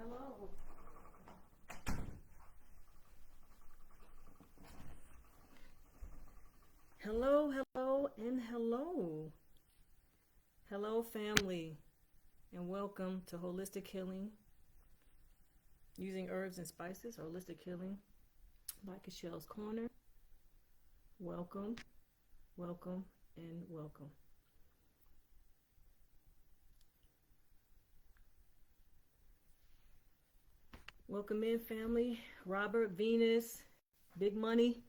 Hello. Hello, hello, and hello. Hello, family, and welcome to Holistic Healing using herbs and spices. Holistic Healing by Cachelle's Corner. Welcome, welcome, and welcome. Welcome in, family. Robert, Venus, Big Money.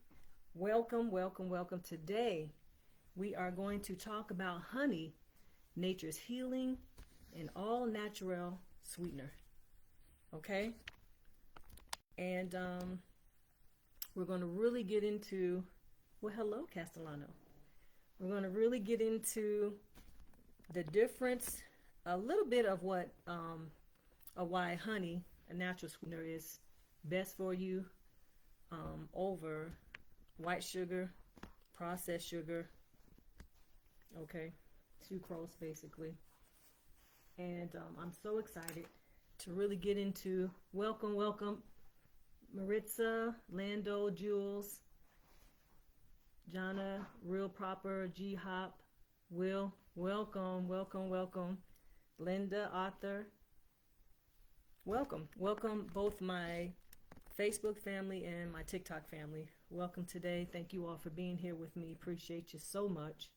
Welcome, welcome, welcome. Today, we are going to talk about honey, nature's healing, and all natural sweetener. Okay? And we're going to really get into, well, hello, Castellano. We're going to really get into the difference, a little bit of what, why honey, a natural sweetener, is best for you over white sugar, processed sugar, okay, sucrose basically. And I'm so excited to really get into, welcome, Maritza, Lando, Jules, Jana, Real Proper, G-Hop, Will, welcome, Linda, Arthur, welcome both my Facebook family and my TikTok family. Welcome today. Thank you all for being here with me. Appreciate you so much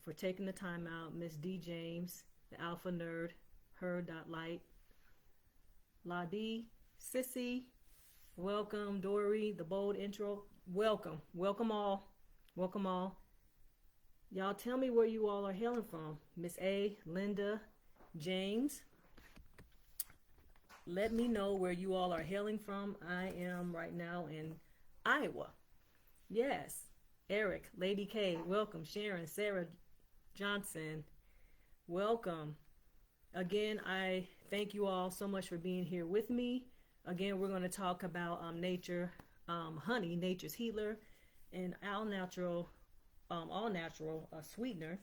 for taking the time out. Miss D. James, the Alpha Nerd, Her.Light, La D, Sissy, welcome, Dory, the bold intro. Welcome all. Y'all tell me where you all are hailing from. Miss A, Linda, James. Let me know where you all are hailing from. I am right now in Iowa. Yes. Eric, Lady K, welcome. Sharon, Sarah Johnson, welcome. Again, I thank you all so much for being here with me. Again, we're going to talk about nature, honey, nature's healer, and all natural sweetener,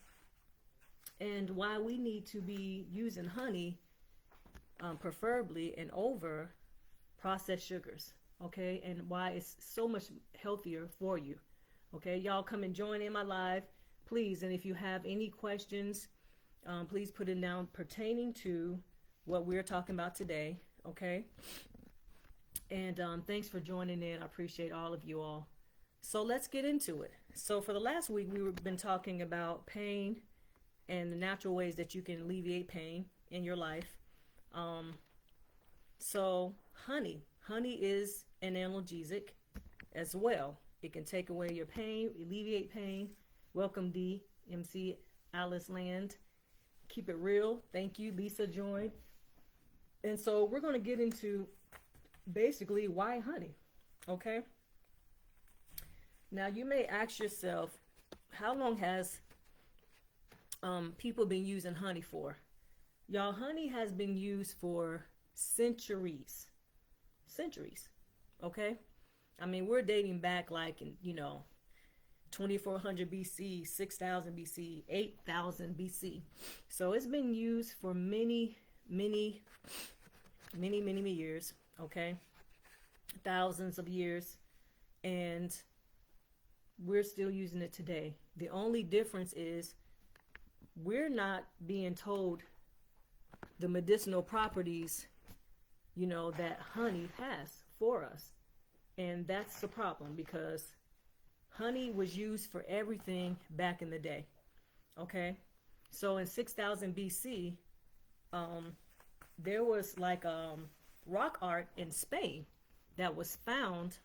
and why we need to be using honey preferably and over processed sugars, okay, and why it's so much healthier for you. Okay, y'all come and join in my live, please. And if you have any questions, please put it down pertaining to what we're talking about today, okay? And thanks for joining in. I appreciate all of you all. So let's get into it. So for the last week, we've been talking about pain and the natural ways that you can alleviate pain in your life. So honey is an analgesic as well. It can take away your pain, alleviate pain. Welcome, D, MC, Alice Land. Keep it real. Thank you, Lisa joined. And so we're going to get into basically why honey, okay? Now you may ask yourself, how long has people been using honey for? Y'all, honey has been used for centuries, okay? I mean, we're dating back like in, 2400 BC, 6000 BC, 8000 BC. So it's been used for many years, okay? Thousands of years, and we're still using it today. The only difference is we're not being told the medicinal properties, that honey has for us. And that's the problem, because honey was used for everything back in the day. Okay? So in 6000 BC, there was like rock art in Spain that was found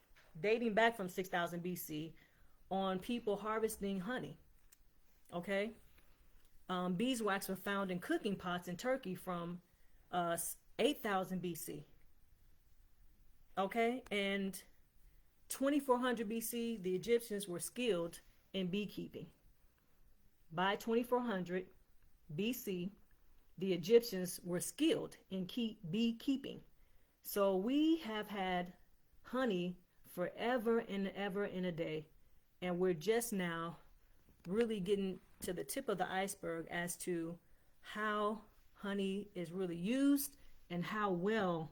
dating back from 6000 BC on people harvesting honey. Okay? Beeswax were found in cooking pots in Turkey from 8000 BC. Okay? And 2400 BC, the Egyptians were skilled in beekeeping. By 2400 BC, the Egyptians were skilled in beekeeping. So we have had honey forever and ever in a day, and we're just now really getting to the tip of the iceberg as to how honey is really used and how well,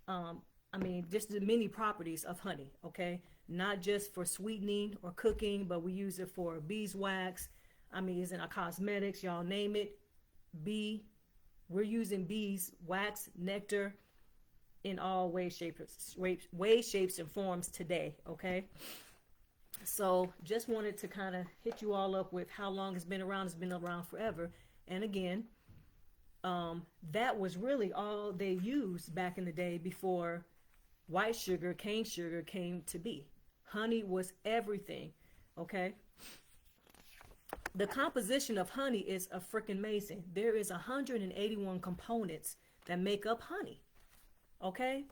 I mean, just the many properties of honey, okay? Not just for sweetening or cooking, but we use it for beeswax. I mean, it's in our cosmetics, y'all name it. Bee, we're using beeswax, nectar in all ways, shapes, and forms today, okay? So just wanted to kind of hit you all up with how long it's been around. It's been around forever. And again, that was really all they used back in the day before white sugar, cane sugar came to be. Honey was everything, okay? The composition of honey is a freaking amazing. There is 181 components that make up honey, okay?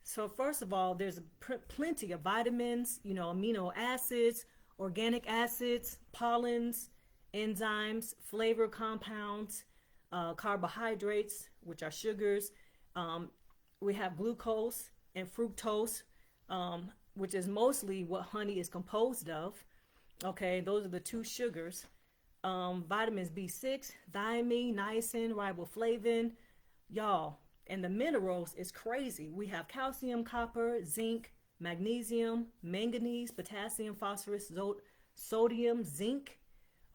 So first of all, there's plenty of vitamins, amino acids, organic acids, pollens, enzymes, flavor compounds, carbohydrates, which are sugars. We have glucose and fructose, which is mostly what honey is composed of. Okay, those are the two sugars. Vitamins B6, thiamine, niacin, riboflavin, y'all. And the minerals is crazy. We have calcium, copper, zinc, magnesium, manganese, potassium, phosphorus, sodium, zinc.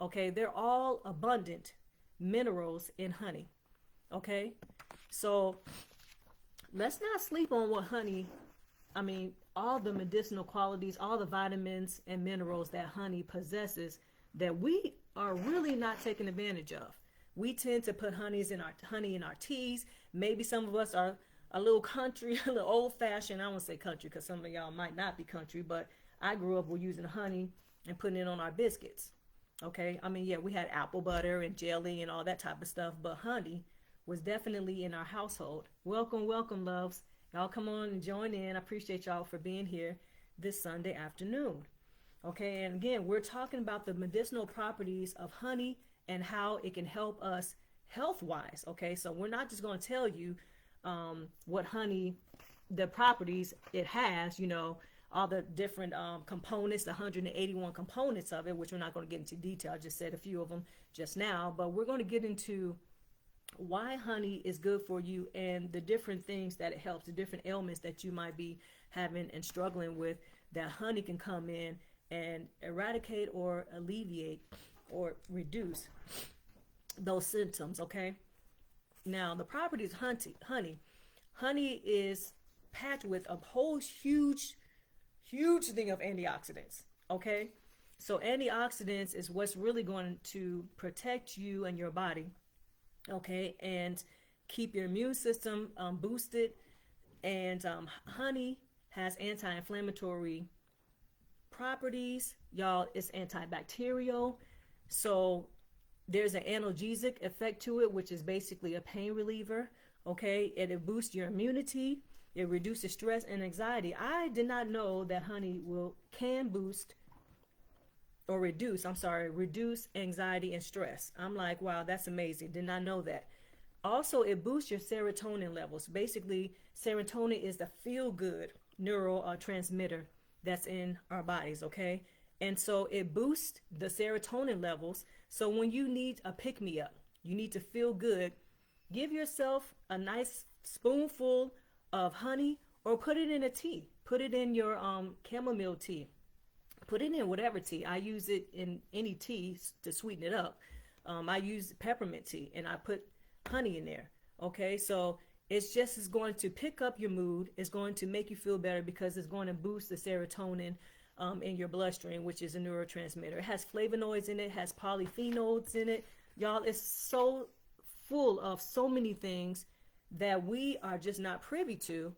Okay, they're all abundant minerals in honey. Okay, so let's not sleep on what honey, I mean, all the medicinal qualities, all the vitamins and minerals that honey possesses that we are really not taking advantage of. We tend to put honey in our teas. Maybe some of us are a little country, a little old fashioned. I won't say country because some of y'all might not be country, but I grew up with using honey and putting it on our biscuits. Okay, I mean, yeah, we had apple butter and jelly and all that type of stuff, but honey was definitely in our household. Welcome, welcome, loves. Y'all come on and join in. I appreciate y'all for being here this Sunday afternoon. Okay, and again, we're talking about the medicinal properties of honey and how it can help us health-wise. Okay, so we're not just going to tell you what honey, the properties it has, all the different components, the 181 components of it, which we're not going to get into detail. I just said a few of them just now, but we're going to get into why honey is good for you and the different things that it helps, the different ailments that you might be having and struggling with, that honey can come in and eradicate or alleviate or reduce those symptoms. Okay, now the properties of honey is packed with a whole huge thing of antioxidants. Okay, so antioxidants is what's really going to protect you and your body, okay, and keep your immune system boosted. And honey has anti-inflammatory properties, y'all. It's antibacterial, so there's an analgesic effect to it, which is basically a pain reliever. Okay, and it boosts your immunity. It reduces stress and anxiety. I did not know that honey can reduce anxiety and stress. I'm like, wow, that's amazing. Did not know that. Also, it boosts your serotonin levels. Basically, serotonin is the feel-good neurotransmitter that's in our bodies, okay? And so it boosts the serotonin levels. So when you need a pick-me-up, you need to feel good, give yourself a nice spoonful of honey, or put it in a tea. Put it in your chamomile tea. Put it in whatever tea. I use it in any tea to sweeten it up. I use peppermint tea and I put honey in there. Okay, so it's going to pick up your mood. It's going to make you feel better because it's going to boost the serotonin in your bloodstream, which is a neurotransmitter. It has flavonoids in it, has polyphenols in it. Y'all, it's so full of so many things that we are just not privy to,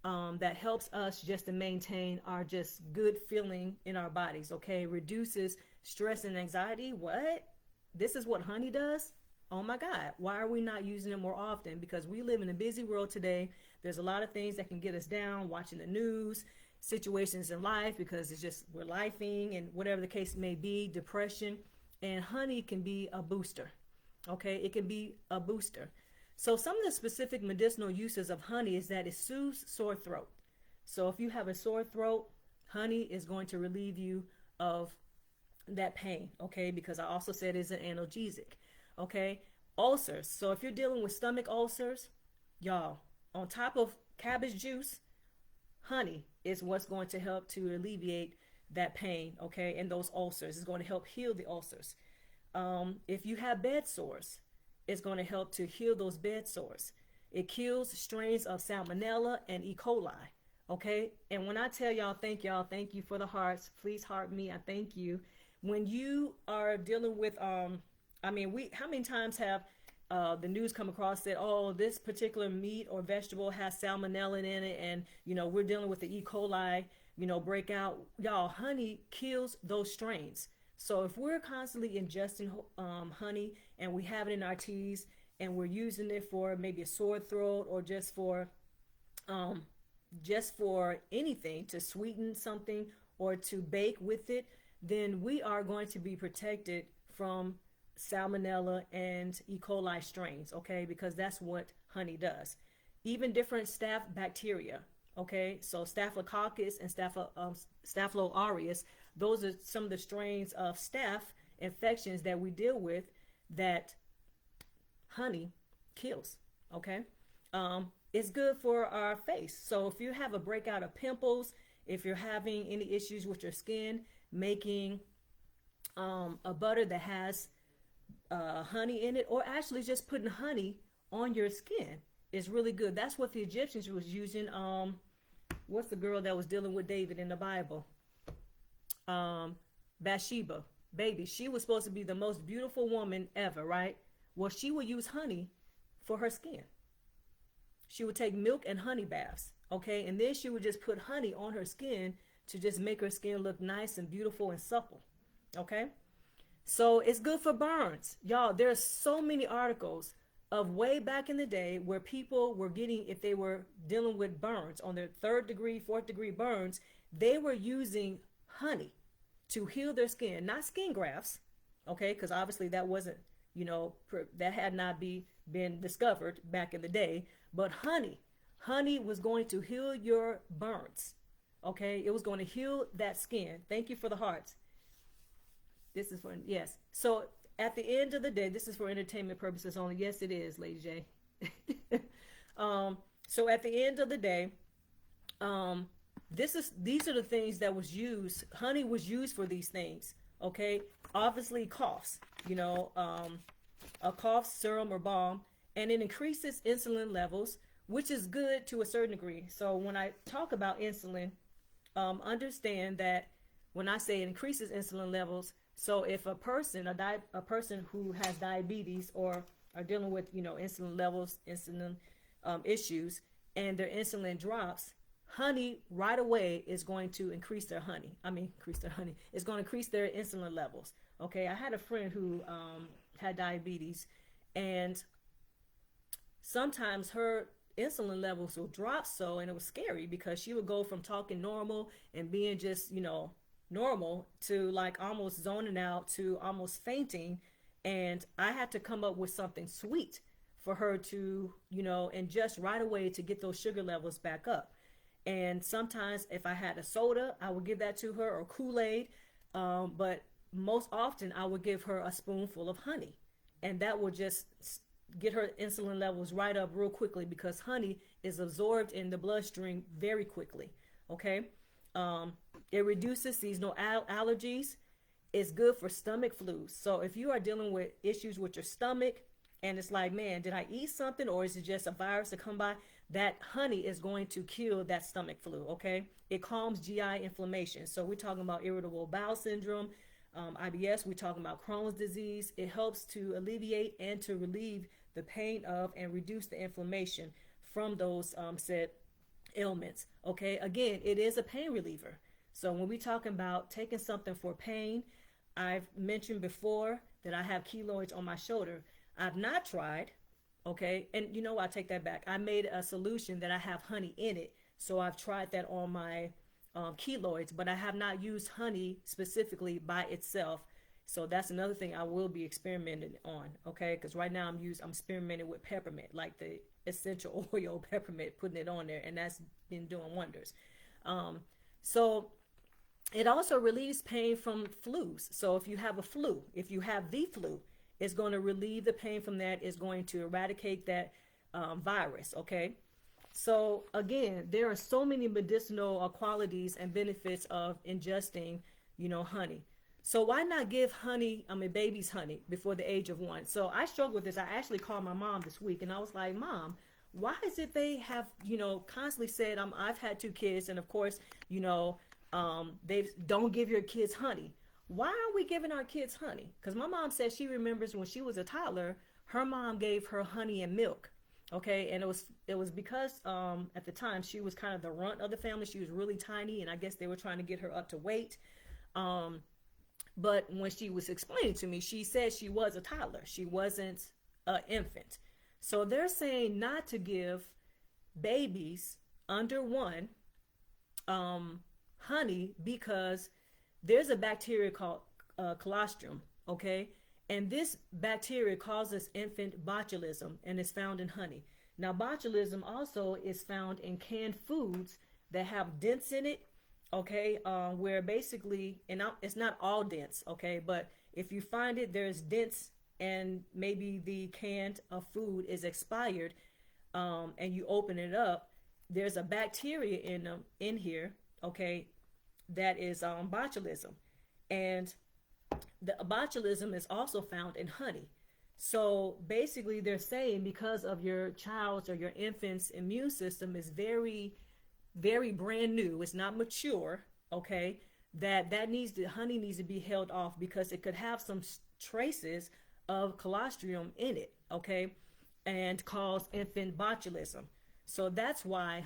that helps us just to maintain our just good feeling in our bodies. Okay, reduces stress and anxiety. What? This is what honey does? Oh my God, why are we not using it more often? Because we live in a busy world today. There's a lot of things that can get us down, watching the news, situations in life, because it's just, we're lifing and whatever the case may be, depression, and honey can be a booster. Okay, it can be a booster. So some of the specific medicinal uses of honey is that it soothes sore throat. So if you have a sore throat, honey is going to relieve you of that pain, okay? Because I also said it's an analgesic, okay? Ulcers. So if you're dealing with stomach ulcers, Y'all, on top of cabbage juice, honey is what's going to help to alleviate that pain, okay, and those ulcers. It's going to help heal the ulcers. If you have bed sores, it's going to help to heal those bed sores. It kills strains of salmonella and E. coli. Okay, and when I tell y'all, thank you for the hearts. Please heart me. I thank you. When you are dealing with, I mean, how many times have the news come across that, oh, this particular meat or vegetable has salmonella in it, and we're dealing with the E. coli, breakout. Y'all, honey kills those strains. So if we're constantly ingesting honey and we have it in our teas and we're using it for maybe a sore throat or just for anything to sweeten something or to bake with it, then we are going to be protected from salmonella and E. coli strains, okay? Because that's what honey does. Even different staph bacteria, okay? So staphylococcus and Staphylo aureus, those are some of the strains of staph infections that we deal with that honey kills, okay? It's good for our face. So if you have a breakout of pimples, if you're having any issues with your skin, making a butter that has honey in it, or actually just putting honey on your skin is really good. That's what the Egyptians was using. What's the girl that was dealing with David in the Bible? Bathsheba, baby. She was supposed to be the most beautiful woman ever, right? Well, she would use honey for her skin. She would take milk and honey baths, okay? And then she would just put honey on her skin to just make her skin look nice and beautiful and supple, okay? So it's good for burns. Y'all, there's so many articles of way back in the day where people were getting, if they were dealing with burns on their 3rd degree, 4th degree burns, they were using honey to heal their skin, not skin grafts, okay? Because obviously that wasn't, that had not been discovered back in the day. But honey was going to heal your burns, okay? It was going to heal that skin. Thank you for the hearts. This is for, yes. So at the end of the day, this is for entertainment purposes only. Yes, it is, Lady J. So at the end of the day, these are the things that was used. Honey was used for these things, okay? Obviously coughs, a cough serum or balm, and it increases insulin levels, which is good to a certain degree. So when I talk about insulin, understand that when I say it increases insulin levels, so if a person who has diabetes or are dealing with insulin levels, insulin issues, and their insulin drops, honey right away is going to increase their honey. It's going to increase their insulin levels. Okay, I had a friend who had diabetes, and sometimes her insulin levels will drop and it was scary because she would go from talking normal and being just, normal to like almost zoning out to almost fainting. And I had to come up with something sweet for her to, ingest right away to get those sugar levels back up. And sometimes if I had a soda, I would give that to her, or Kool-Aid. But most often I would give her a spoonful of honey, and that would just get her insulin levels right up real quickly because honey is absorbed in the bloodstream very quickly. Okay. It reduces seasonal allergies. It's good for stomach flus. So if you are dealing with issues with your stomach and it's like, man, did I eat something or is it just a virus to come by? That honey is going to kill that stomach flu, okay? It calms GI inflammation. So we're talking about irritable bowel syndrome, IBS, we're talking about Crohn's disease. It helps to alleviate and to relieve the pain of and reduce the inflammation from those said ailments, okay? Again, it is a pain reliever. So when we're talking about taking something for pain, I've mentioned before that I have keloids on my shoulder. I've not tried, okay? And I take that back. I made a solution that I have honey in it. So I've tried that on my keloids, but I have not used honey specifically by itself. So that's another thing I will be experimenting on, okay? Because right now I'm experimenting with peppermint, like the essential oil peppermint, putting it on there, and that's been doing wonders. So it also relieves pain from flus. So if you have the flu, it's going to relieve the pain from that. It's going to eradicate that virus. Okay. So again, there are so many medicinal qualities and benefits of ingesting, honey. So why not give babies honey before the age of 1? So I struggle with this. I actually called my mom this week and I was like, Mom, why is it they have, constantly said, I've had 2 kids and of course, they don't give your kids honey. Why aren't we giving our kids honey? Because my mom said she remembers when she was a toddler, her mom gave her honey and milk. Okay, and it was because at the time she was kind of the runt of the family. She was really tiny, and I guess they were trying to get her up to weight. But when she was explaining to me, she said she was a toddler. She wasn't an infant. So they're saying not to give babies under 1 honey because there's a bacteria called colostrum. Okay. And this bacteria causes infant botulism and is found in honey. Now, botulism also is found in canned foods that have dents in it, okay, where basically, and it's not all dents, okay, but if you find it, there's dents and maybe the canned food is expired and you open it up, there's a bacteria in here, okay, that is botulism. And the botulism is also found in honey. So basically they're saying because of your child's or your infant's immune system is very, very brand new, it's not mature, okay, that honey needs to be held off because it could have some traces of colostrum in it, okay, and cause infant botulism. So that's why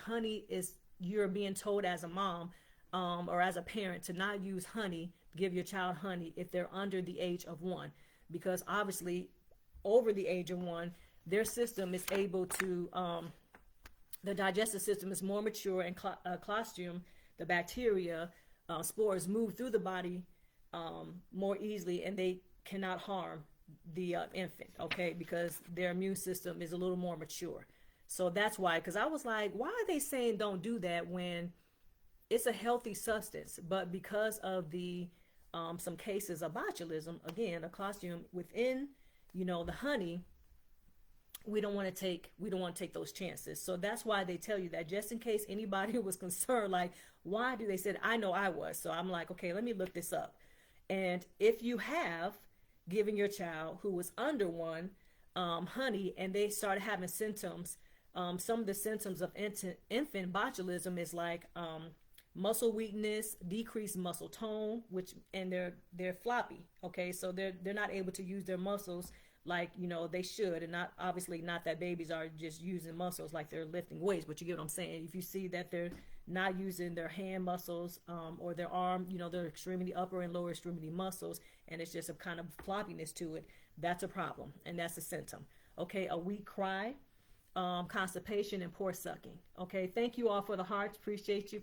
you're being told as a mom or as a parent to not use honey, give your child honey if they're under the age of 1, because obviously over the age of 1, their system is able to, the digestive system is more mature and colostrum, the bacteria, spores move through the body more easily and they cannot harm the infant, okay, because their immune system is a little more mature. So that's why, because I was like, why are they saying don't do that when it's a healthy substance? But because of the some cases of botulism, again, a colostrum within, the honey, we don't want to take those chances. So that's why they tell you that, just in case anybody was concerned, like, why do they say that? I know I was. So I'm like, okay, let me look this up. And if you have given your child who was under 1 honey and they started having symptoms, some of the symptoms of infant botulism is like muscle weakness, decreased muscle tone, and they're floppy. Okay, so they're not able to use their muscles like they should, and not that babies are just using muscles like they're lifting weights, but you get what I'm saying. If you see that they're not using their hand muscles or their arm, their extremity, upper and lower extremity muscles, and it's just a kind of floppiness to it, that's a problem and that's a symptom. Okay, a weak cry, constipation, and poor sucking. Okay, thank you all for the hearts. Appreciate you.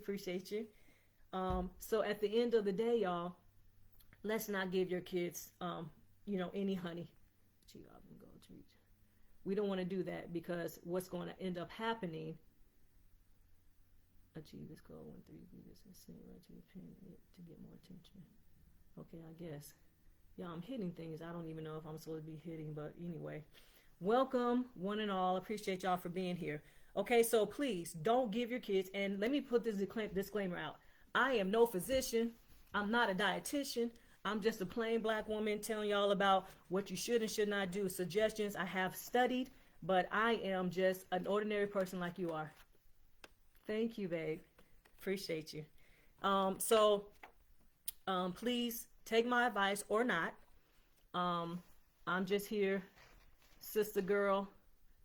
So at the end of the day, y'all, let's not give your kids, any honey. We don't want to do that because what's going to end up happening. Achieve this goal when 3 to get more attention. Okay, I guess. Yeah, I'm hitting things I don't even know if I'm supposed to be hitting, but anyway. Welcome, one and all. Appreciate y'all for being here. Okay, so please don't give your kids, and let me put this disclaimer out. I am no physician. I'm not a dietitian. I'm just a plain black woman telling y'all about what you should and should not do. Suggestions I have studied, but I am just an ordinary person like you are. Thank you, babe. Appreciate you. Please take my advice or not. I'm just here, sister girl,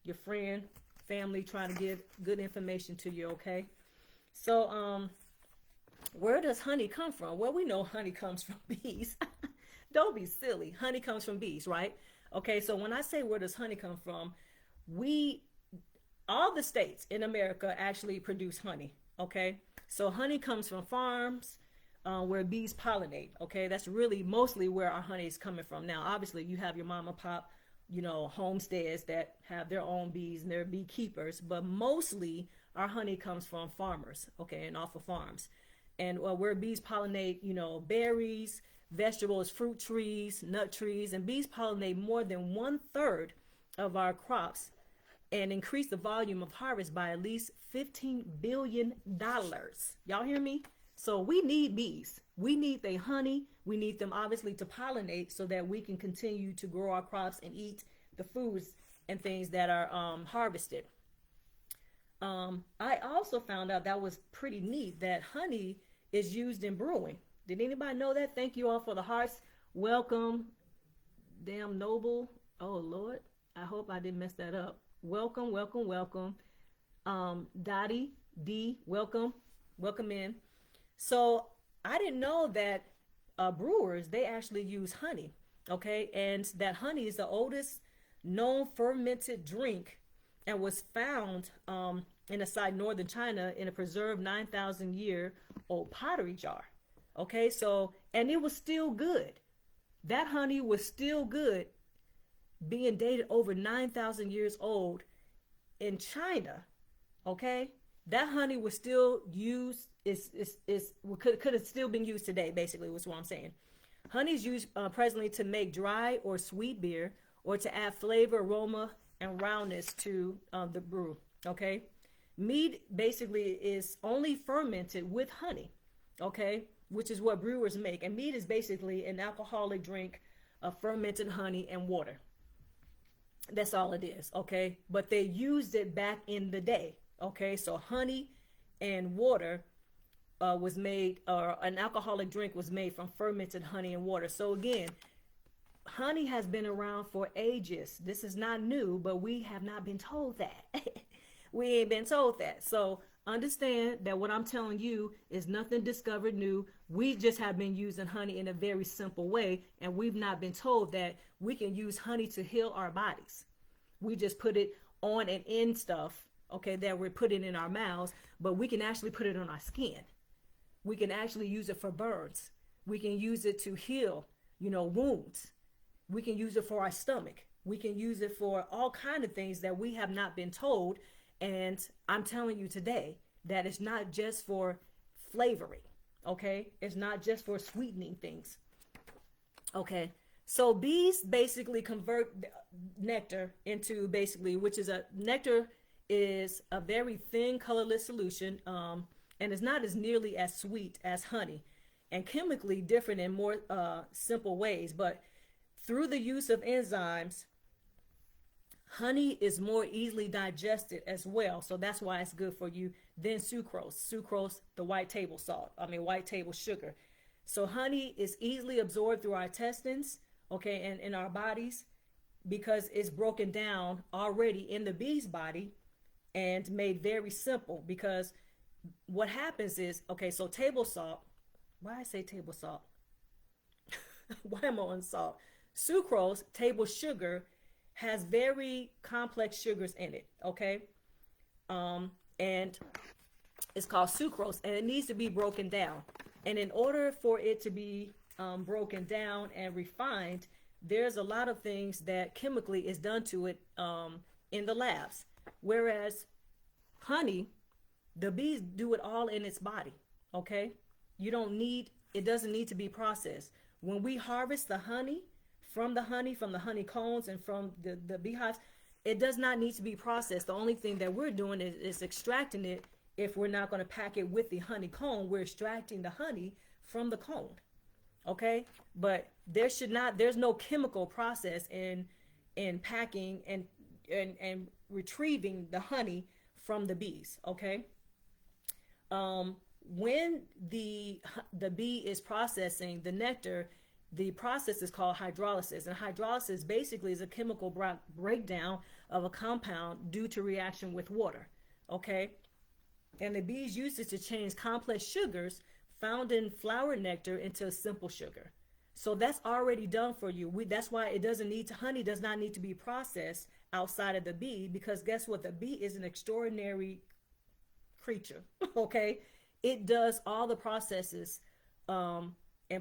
your friend, family, trying to give good information to you, okay? So, where does honey come from? Well, we know honey comes from bees. Don't be silly. Honey comes from bees, right? Okay, so when I say where does honey come from, all the states in America actually produce honey, okay? So honey comes from farms where bees pollinate, okay? That's really mostly where our honey is coming from. Now, obviously, you have your mom and pop, homesteads that have their own bees and they're beekeepers, but mostly our honey comes from farmers, okay, and off of farms. And where bees pollinate, berries, vegetables, fruit trees, nut trees, and bees pollinate more than 1/3 of our crops and increase the volume of harvest by at least $15 billion. Y'all hear me? So we need bees. We need their honey. We need them obviously to pollinate so that we can continue to grow our crops and eat the foods and things that are harvested. I also found out that was pretty neat that honey is used in brewing. Did anybody know that? Thank you all for the hearts. Welcome, damn noble. Oh Lord, I hope I didn't mess that up. Welcome, welcome, welcome. Dottie D, welcome in. So I didn't know that brewers, they actually use honey, okay? And that honey is the oldest known fermented drink and was found in a site northern China in a preserved 9,000-year-old pottery jar. Okay, so, and it was still good. That honey was still good, being dated over 9,000 years old in China. Okay, that honey was still used, could have still been used today, basically, was what I'm saying. Honey is used presently to make dry or sweet beer or to add flavor, aroma, and roundness to the brew. Okay, mead basically is only fermented with honey. Okay, which is what brewers make. And mead is basically an alcoholic drink of fermented honey and water. That's all it is, okay? But they used it back in the day, okay? So honey and water was made, or an alcoholic drink was made from fermented honey and water. So again, honey has been around for ages. This is not new, but we have not been told that. We ain't been told that. So understand that what I'm telling you is nothing discovered new. We just have been using honey in a very simple way, and we've not been told that we can use honey to heal our bodies. We just put it on and in stuff, okay, that we're putting in our mouths, but we can actually put it on our skin. We can actually use it for burns. We can use it to heal, wounds. We can use it for our stomach. We can use it for all kinds of things that we have not been told. And I'm telling you today that it's not just for flavoring, okay? It's not just for sweetening things, okay? So bees basically convert nectar into nectar is a very thin, colorless solution, and it's not as nearly as sweet as honey, and chemically different in more simple ways. But through the use of enzymes, honey is more easily digested as well, so that's why it's good for you than sucrose. Sucrose, the white table sugar. So honey is easily absorbed through our intestines, okay, and in our bodies, because it's broken down already in the bee's body and made very simple. Because what happens is, okay, so table salt, why I say table salt? Why am I on salt? Sucrose, table sugar, has very complex sugars in it, okay? And it's called sucrose, and it needs to be broken down. And in order for it to be broken down and refined, there's a lot of things that chemically is done to it in the labs. Whereas honey, the bees do it all in its body, okay? It doesn't need to be processed. When we harvest the honey, from the honey combs and from the beehives, it does not need to be processed. The only thing that we're doing is extracting it. If we're not going to pack it with the honeycomb, we're extracting the honey from the comb. Okay? But there's no chemical process in packing and retrieving the honey from the bees. Okay? When the bee is processing the nectar, the process is called hydrolysis, and hydrolysis basically is a chemical breakdown of a compound due to reaction with water, okay? And the bees use it to change complex sugars found in flower nectar into a simple sugar. So that's already done for you. That's why honey does not need to be processed outside of the bee, because guess what? The bee is an extraordinary creature, okay? It does all the processes and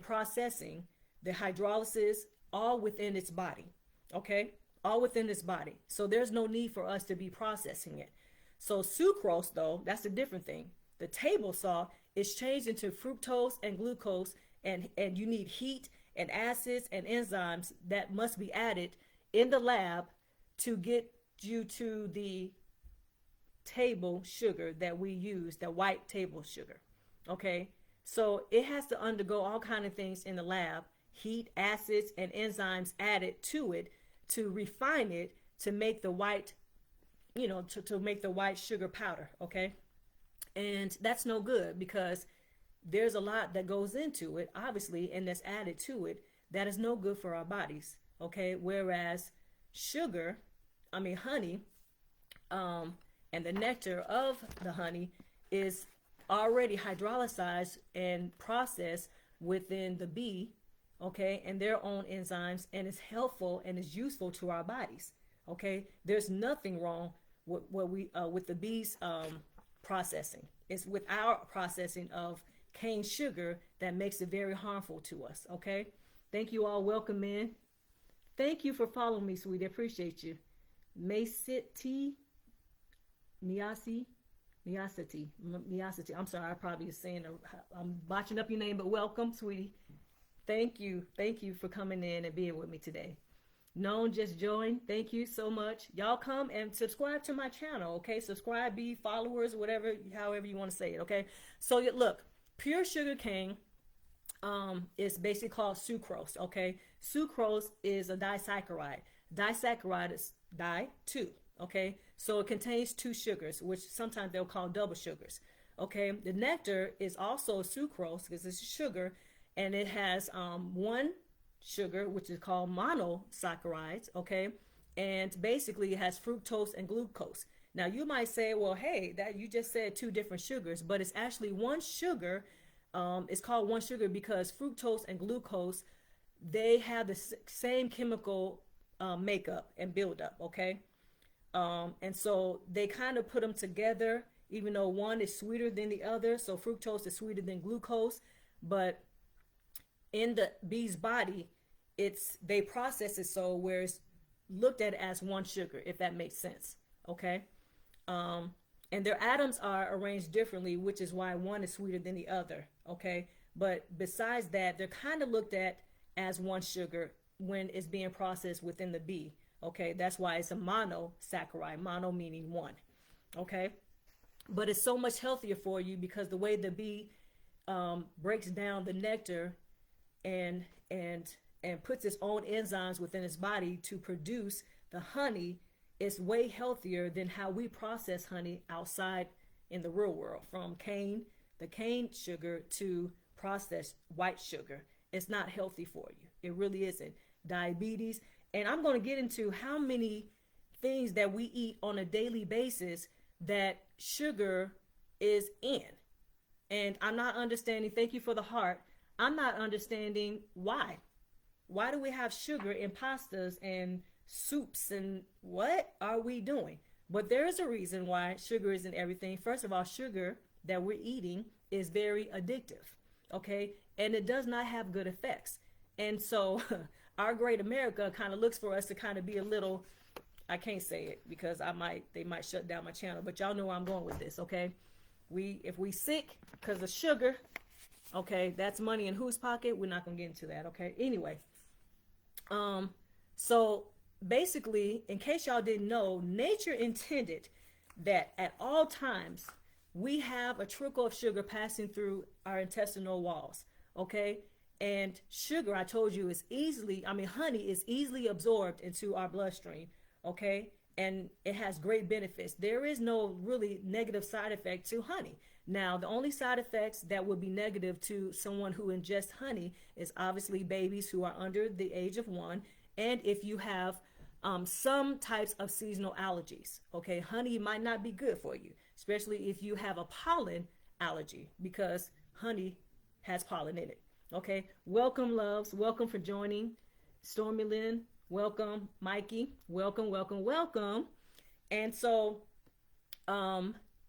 processing, the hydrolysis, all within its body, okay? All within its body. So there's no need for us to be processing it. So sucrose, though, that's a different thing. The table salt is changed into fructose and glucose, and you need heat and acids and enzymes that must be added in the lab to get due to the table sugar that we use, the white table sugar. Okay, so it has to undergo all kind of things in the lab, heat, acids, and enzymes added to it to refine it to make the white, to make the white sugar powder. Okay, and that's no good because there's a lot that goes into it, obviously, and that's added to it that is no good for our bodies. Okay, whereas sugar, honey, and the nectar of the honey is already hydrolyzed and processed within the bee, okay, and their own enzymes, and it's helpful and is useful to our bodies. Okay, there's nothing wrong with what we with the bees processing. It's with our processing of cane sugar that makes it very harmful to us. Okay, thank you all. Welcome in. Thank you for following me, sweetie. Appreciate you. Maysiti Miasity. I'm sorry, I probably is saying I'm botching up your name, but welcome, sweetie. Thank you. Thank you for coming in and being with me today. Known just joined. Thank you so much. Y'all come and subscribe to my channel, okay? Subscribe, be followers, whatever, however you want to say it, okay? So look, pure sugar cane is basically called sucrose, okay? Sucrose is a disaccharide. Disaccharide is di-2, okay? So it contains two sugars, which sometimes they'll call double sugars, okay? The nectar is also sucrose because it's sugar, and it has one sugar, which is called monosaccharides, okay? And basically it has fructose and glucose. Now you might say, well, hey, that you just said two different sugars, but it's actually one sugar. It's called one sugar because fructose and glucose, they have the same chemical makeup and buildup, okay? And so they kind of put them together, even though one is sweeter than the other. So fructose is sweeter than glucose, but in the bee's body, they process it so where it's looked at as one sugar, if that makes sense, okay? And their atoms are arranged differently, which is why one is sweeter than the other, okay? But besides that, they're kind of looked at as one sugar when it's being processed within the bee, okay? That's why it's a monosaccharide, mono meaning one, okay? But it's so much healthier for you because the way the bee breaks down the nectar and puts its own enzymes within its body to produce the honey is way healthier than how we process honey outside in the real world, from the cane sugar to processed white sugar. It's not healthy for you. It really isn't. Diabetes, and I'm going to get into how many things that we eat on a daily basis that sugar is in. And I'm not understanding, thank you for the heart, I'm not understanding why. Why do we have sugar in pastas and soups, and what are we doing? But there is a reason why sugar is in everything. First of all, sugar that we're eating is very addictive, okay? And it does not have good effects. And so our great America kind of looks for us to kind of be a little, I can't say it because they might shut down my channel, but y'all know where I'm going with this, okay? If we sick because of sugar, okay, that's money in whose pocket? We're not gonna get into that, okay? Anyway, so basically, in case y'all didn't know, nature intended that at all times we have a trickle of sugar passing through our intestinal walls, okay? And sugar, I told you, honey is easily absorbed into our bloodstream, okay? And it has great benefits. There is no really negative side effect to honey. Now, the only side effects that would be negative to someone who ingests honey is obviously babies who are under the age of 1, and if you have some types of seasonal allergies, okay? Honey might not be good for you, especially if you have a pollen allergy, because honey has pollen in it, okay? Welcome, loves. Welcome for joining. Stormy Lynn, welcome. Mikey, welcome, welcome, welcome. And so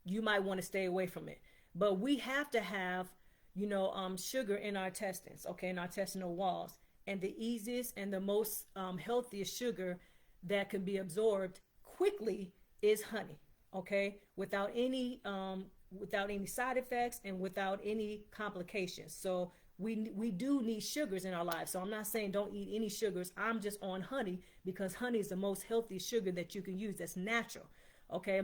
you might want to stay away from it. But we have to have, sugar in our intestines, okay, in our intestinal walls. And the easiest and the most healthiest sugar that can be absorbed quickly is honey, okay, without any side effects and without any complications. So we do need sugars in our lives. So I'm not saying don't eat any sugars. I'm just on honey because honey is the most healthy sugar that you can use that's natural. Okay.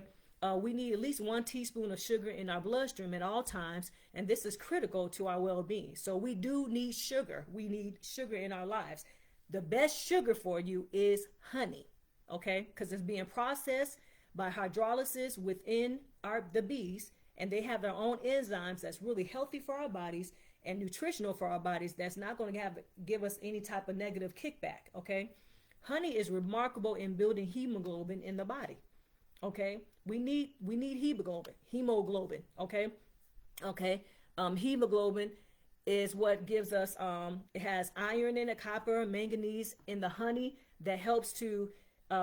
We need at least 1 teaspoon of sugar in our bloodstream at all times, and this is critical to our well-being. So we do need sugar. We need sugar in our lives. The best sugar for you is honey, okay? Because it's being processed by hydrolysis within the bees, and they have their own enzymes that's really healthy for our bodies and nutritional for our bodies. That's not going to give us any type of negative kickback, okay? Honey is remarkable in building hemoglobin in the body. Okay, we need hemoglobin. Okay. Hemoglobin is what gives us. It has iron in it, copper, manganese in the honey that helps to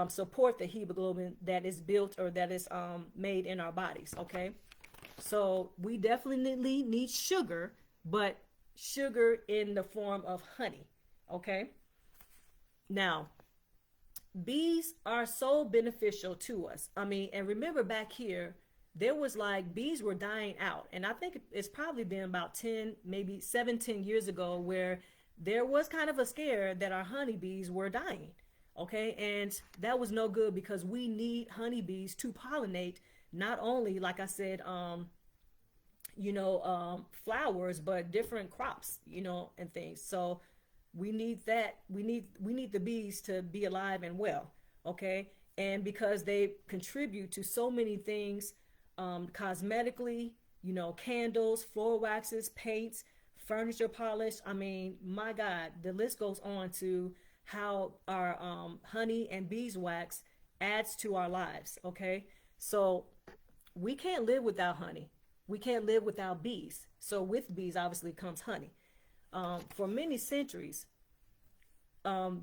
support the hemoglobin that is built or that is made in our bodies. Okay, so we definitely need sugar, but sugar in the form of honey. Okay, now. Bees are so beneficial to us. I mean, and remember back here, there was like bees were dying out. And I think it's probably been about 10, maybe 10 years ago where there was kind of a scare that our honeybees were dying. Okay. And that was no good because we need honeybees to pollinate not only, like I said, flowers, but different crops, and things. So we need that. We need the bees to be alive and well. Okay. And because they contribute to so many things, cosmetically, candles, floor waxes, paints, furniture polish. I mean, my God, the list goes on to how our honey and beeswax adds to our lives. Okay. So we can't live without honey. We can't live without bees. So with bees, obviously, comes honey. For many centuries,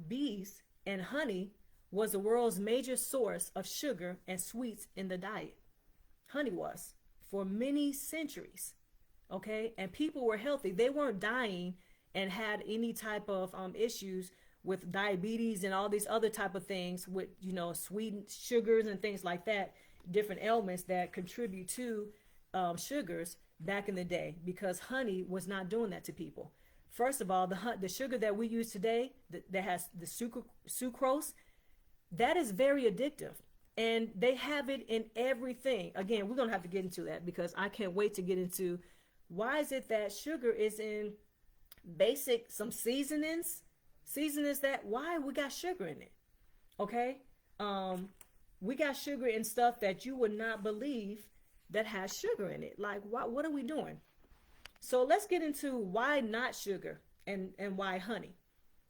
bees and honey was the world's major source of sugar and sweets in the diet. Honey was for many centuries. Okay. And people were healthy. They weren't dying and had any type of issues with diabetes and all these other type of things with, sweetened sugars and things like that, different ailments that contribute to sugars back in the day, because honey was not doing that to people. First of all, the sugar that we use today that has the sucrose, that is very addictive. And they have it in everything. Again, we're going to have to get into that because I can't wait to get into why is it that sugar is in some seasonings that why we got sugar in it. Okay. We got sugar in stuff that you would not believe that has sugar in it. Like, what are we doing? So let's get into why not sugar and why honey.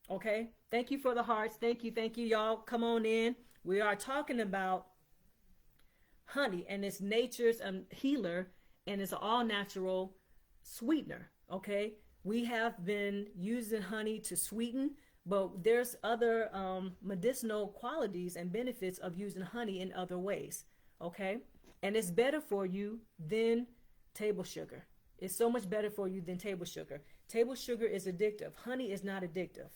Okay. Thank you for the hearts. Thank you. Y'all come on in. We are talking about honey and it's nature's healer and it's an all natural sweetener. Okay. We have been using honey to sweeten, but there's other medicinal qualities and benefits of using honey in other ways. Okay. And it's better for you than table sugar. It's so much better for you than table sugar. Table sugar is addictive. Honey is not addictive.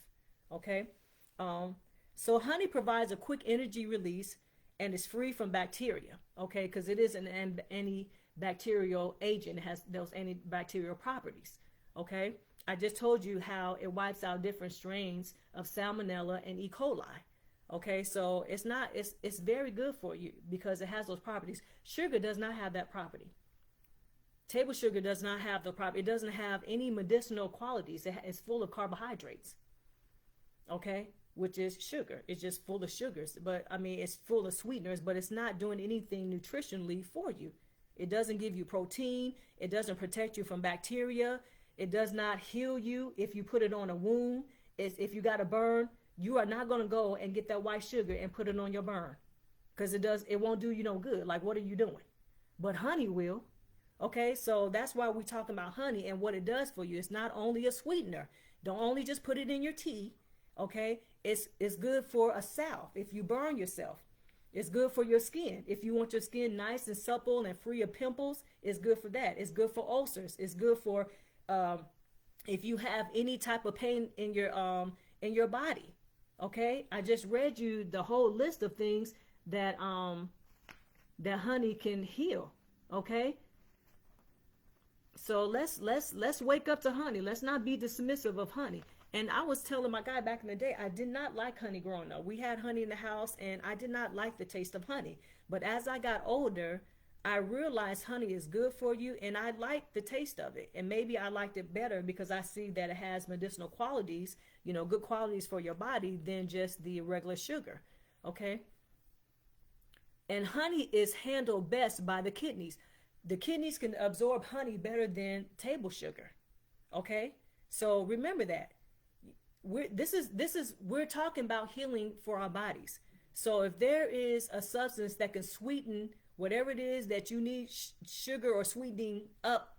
Okay. So honey provides a quick energy release and is free from bacteria. Okay. Because it is an antibacterial agent. It has those antibacterial properties. Okay. I just told you how it wipes out different strains of salmonella and E. coli. Okay. So it's very good for you because it has those properties. Sugar does not have that property. Table sugar does not have the property. It doesn't have any medicinal qualities. It's full of carbohydrates. Okay. Which is sugar. It's just full of sugars. But I mean, it's full of sweeteners, but it's not doing anything nutritionally for you. It doesn't give you protein. It doesn't protect you from bacteria. It does not heal you if you put it on a wound. If you got a burn, you are not going to go and get that white sugar and put it on your burn because it won't do you no good. Like, what are you doing? But honey will. Okay, so that's why we're talking about honey and what it does for you. It's not only a sweetener. Don't only just put it in your tea. Okay, it's good for a salve if you burn yourself. It's good for your skin. If you want your skin nice and supple and free of pimples, it's good for that. It's good for ulcers. It's good for if you have any type of pain in your body. Okay, I just read you the whole list of things that honey can heal. Okay. So let's wake up to honey. Let's not be dismissive of honey. And I was telling my guy back in the day, I did not like honey growing up. We had honey in the house, and I did not like the taste of honey. But as I got older, I realized honey is good for you, and I like the taste of it. And maybe I liked it better because I see that it has medicinal qualities, good qualities for your body than just the regular sugar. Okay. And honey is handled best by the kidneys. The kidneys can absorb honey better than table sugar. Okay. So remember that. We're talking about healing for our bodies. So if there is a substance that can sweeten whatever it is that you need sugar or sweetening up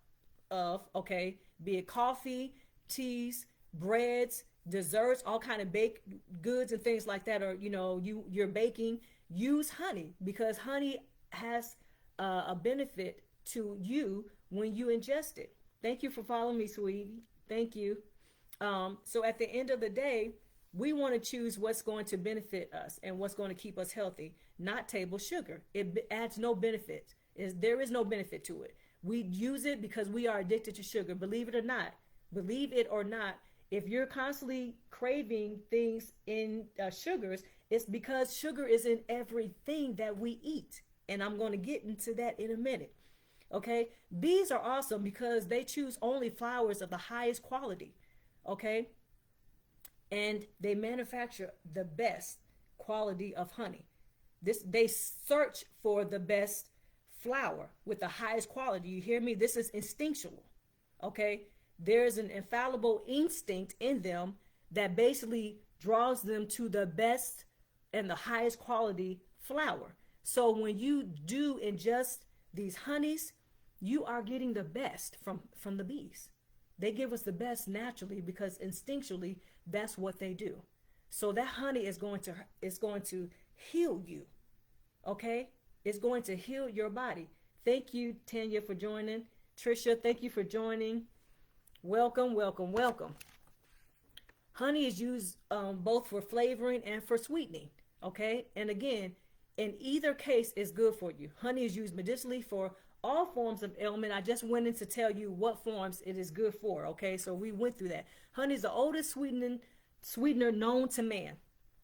of, okay, be it coffee, teas, breads, desserts, all kind of baked goods and things like that, or you're baking, use honey, because honey has a benefit to you when you ingest it. Thank you for following me, sweetie. Thank you. So at the end of the day, we want to choose what's going to benefit us and what's going to keep us healthy, not table sugar. It adds no benefit. There is no benefit to it. We use it because we are addicted to sugar. Believe it or not, if you're constantly craving things in sugars, it's because sugar is in everything that we eat. And I'm going to get into that in a minute. Okay. Bees are awesome because they choose only flowers of the highest quality. Okay. And they manufacture the best quality of honey. They search for the best flower with the highest quality. You hear me? This is instinctual. Okay. There's an infallible instinct in them that basically draws them to the best and the highest quality flower. So when you do ingest these honeys, you are getting the best from the bees. They give us the best naturally because instinctually that's what they do. So that honey is going to heal you. Okay? It's going to heal your body. Thank you, Tanya, for joining. Trisha, thank you for joining. Welcome, welcome, welcome. Honey is used both for flavoring and for sweetening. Okay? And again, in either case, it's good for you. Honey is used medicinally for all forms of ailment. I just went in to tell you what forms it is good for. Okay, so we went through that. Honey is the oldest sweetener known to man.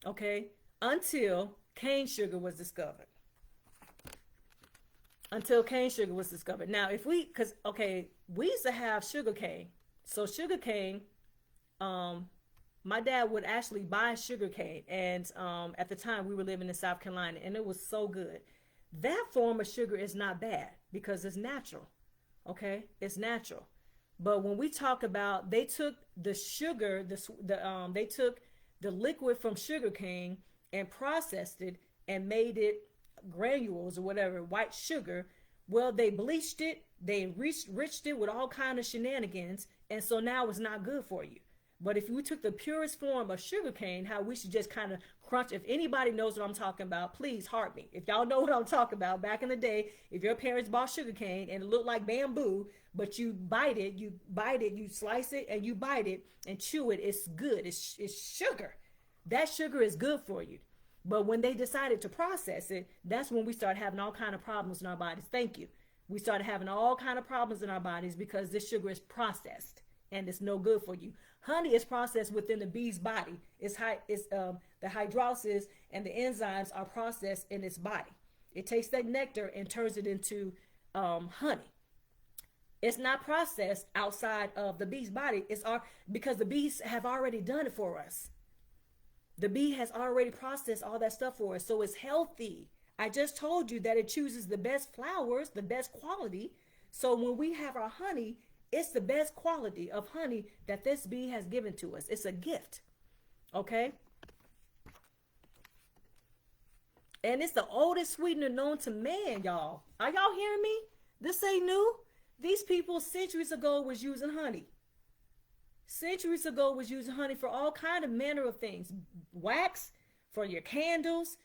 Okay, until cane sugar was discovered. Now, we used to have sugar cane. So sugar cane, my dad would actually buy sugar cane, and at the time we were living in South Carolina, and it was so good. That form of sugar is not bad because it's natural. Okay, it's natural. But when we talk about, they took the sugar, they took the liquid from sugar cane and processed it and made it granules or whatever, white sugar. Well, they bleached it, they enriched it with all kind of shenanigans, and so now it's not good for you. But if we took the purest form of sugar cane, how we should just kind of crunch. If anybody knows what I'm talking about, please heart me. If y'all know what I'm talking about, back in the day, if your parents bought sugar cane and it looked like bamboo, but you bite it, you slice it and you bite it and chew it, it's good. It's sugar. That sugar is good for you. But when they decided to process it, that's when we started having all kind of problems in our bodies. Thank you. We started having all kind of problems in our bodies because this sugar is processed and it's no good for you. Honey is processed within the bee's body. The hydrolysis and the enzymes are processed in its body. It takes that nectar and turns it into honey. It's not processed outside of the bee's body. Because the bees have already done it for us. The bee has already processed all that stuff for us, so it's healthy. I just told you that it chooses the best flowers, the best quality. So when we have our honey, it's the best quality of honey that this bee has given to us. It's a gift. Okay? And it's the oldest sweetener known to man, y'all. Are y'all hearing me? This ain't new. These people centuries ago was using honey. Centuries ago was using honey for all kind of manner of things. Wax for your candles,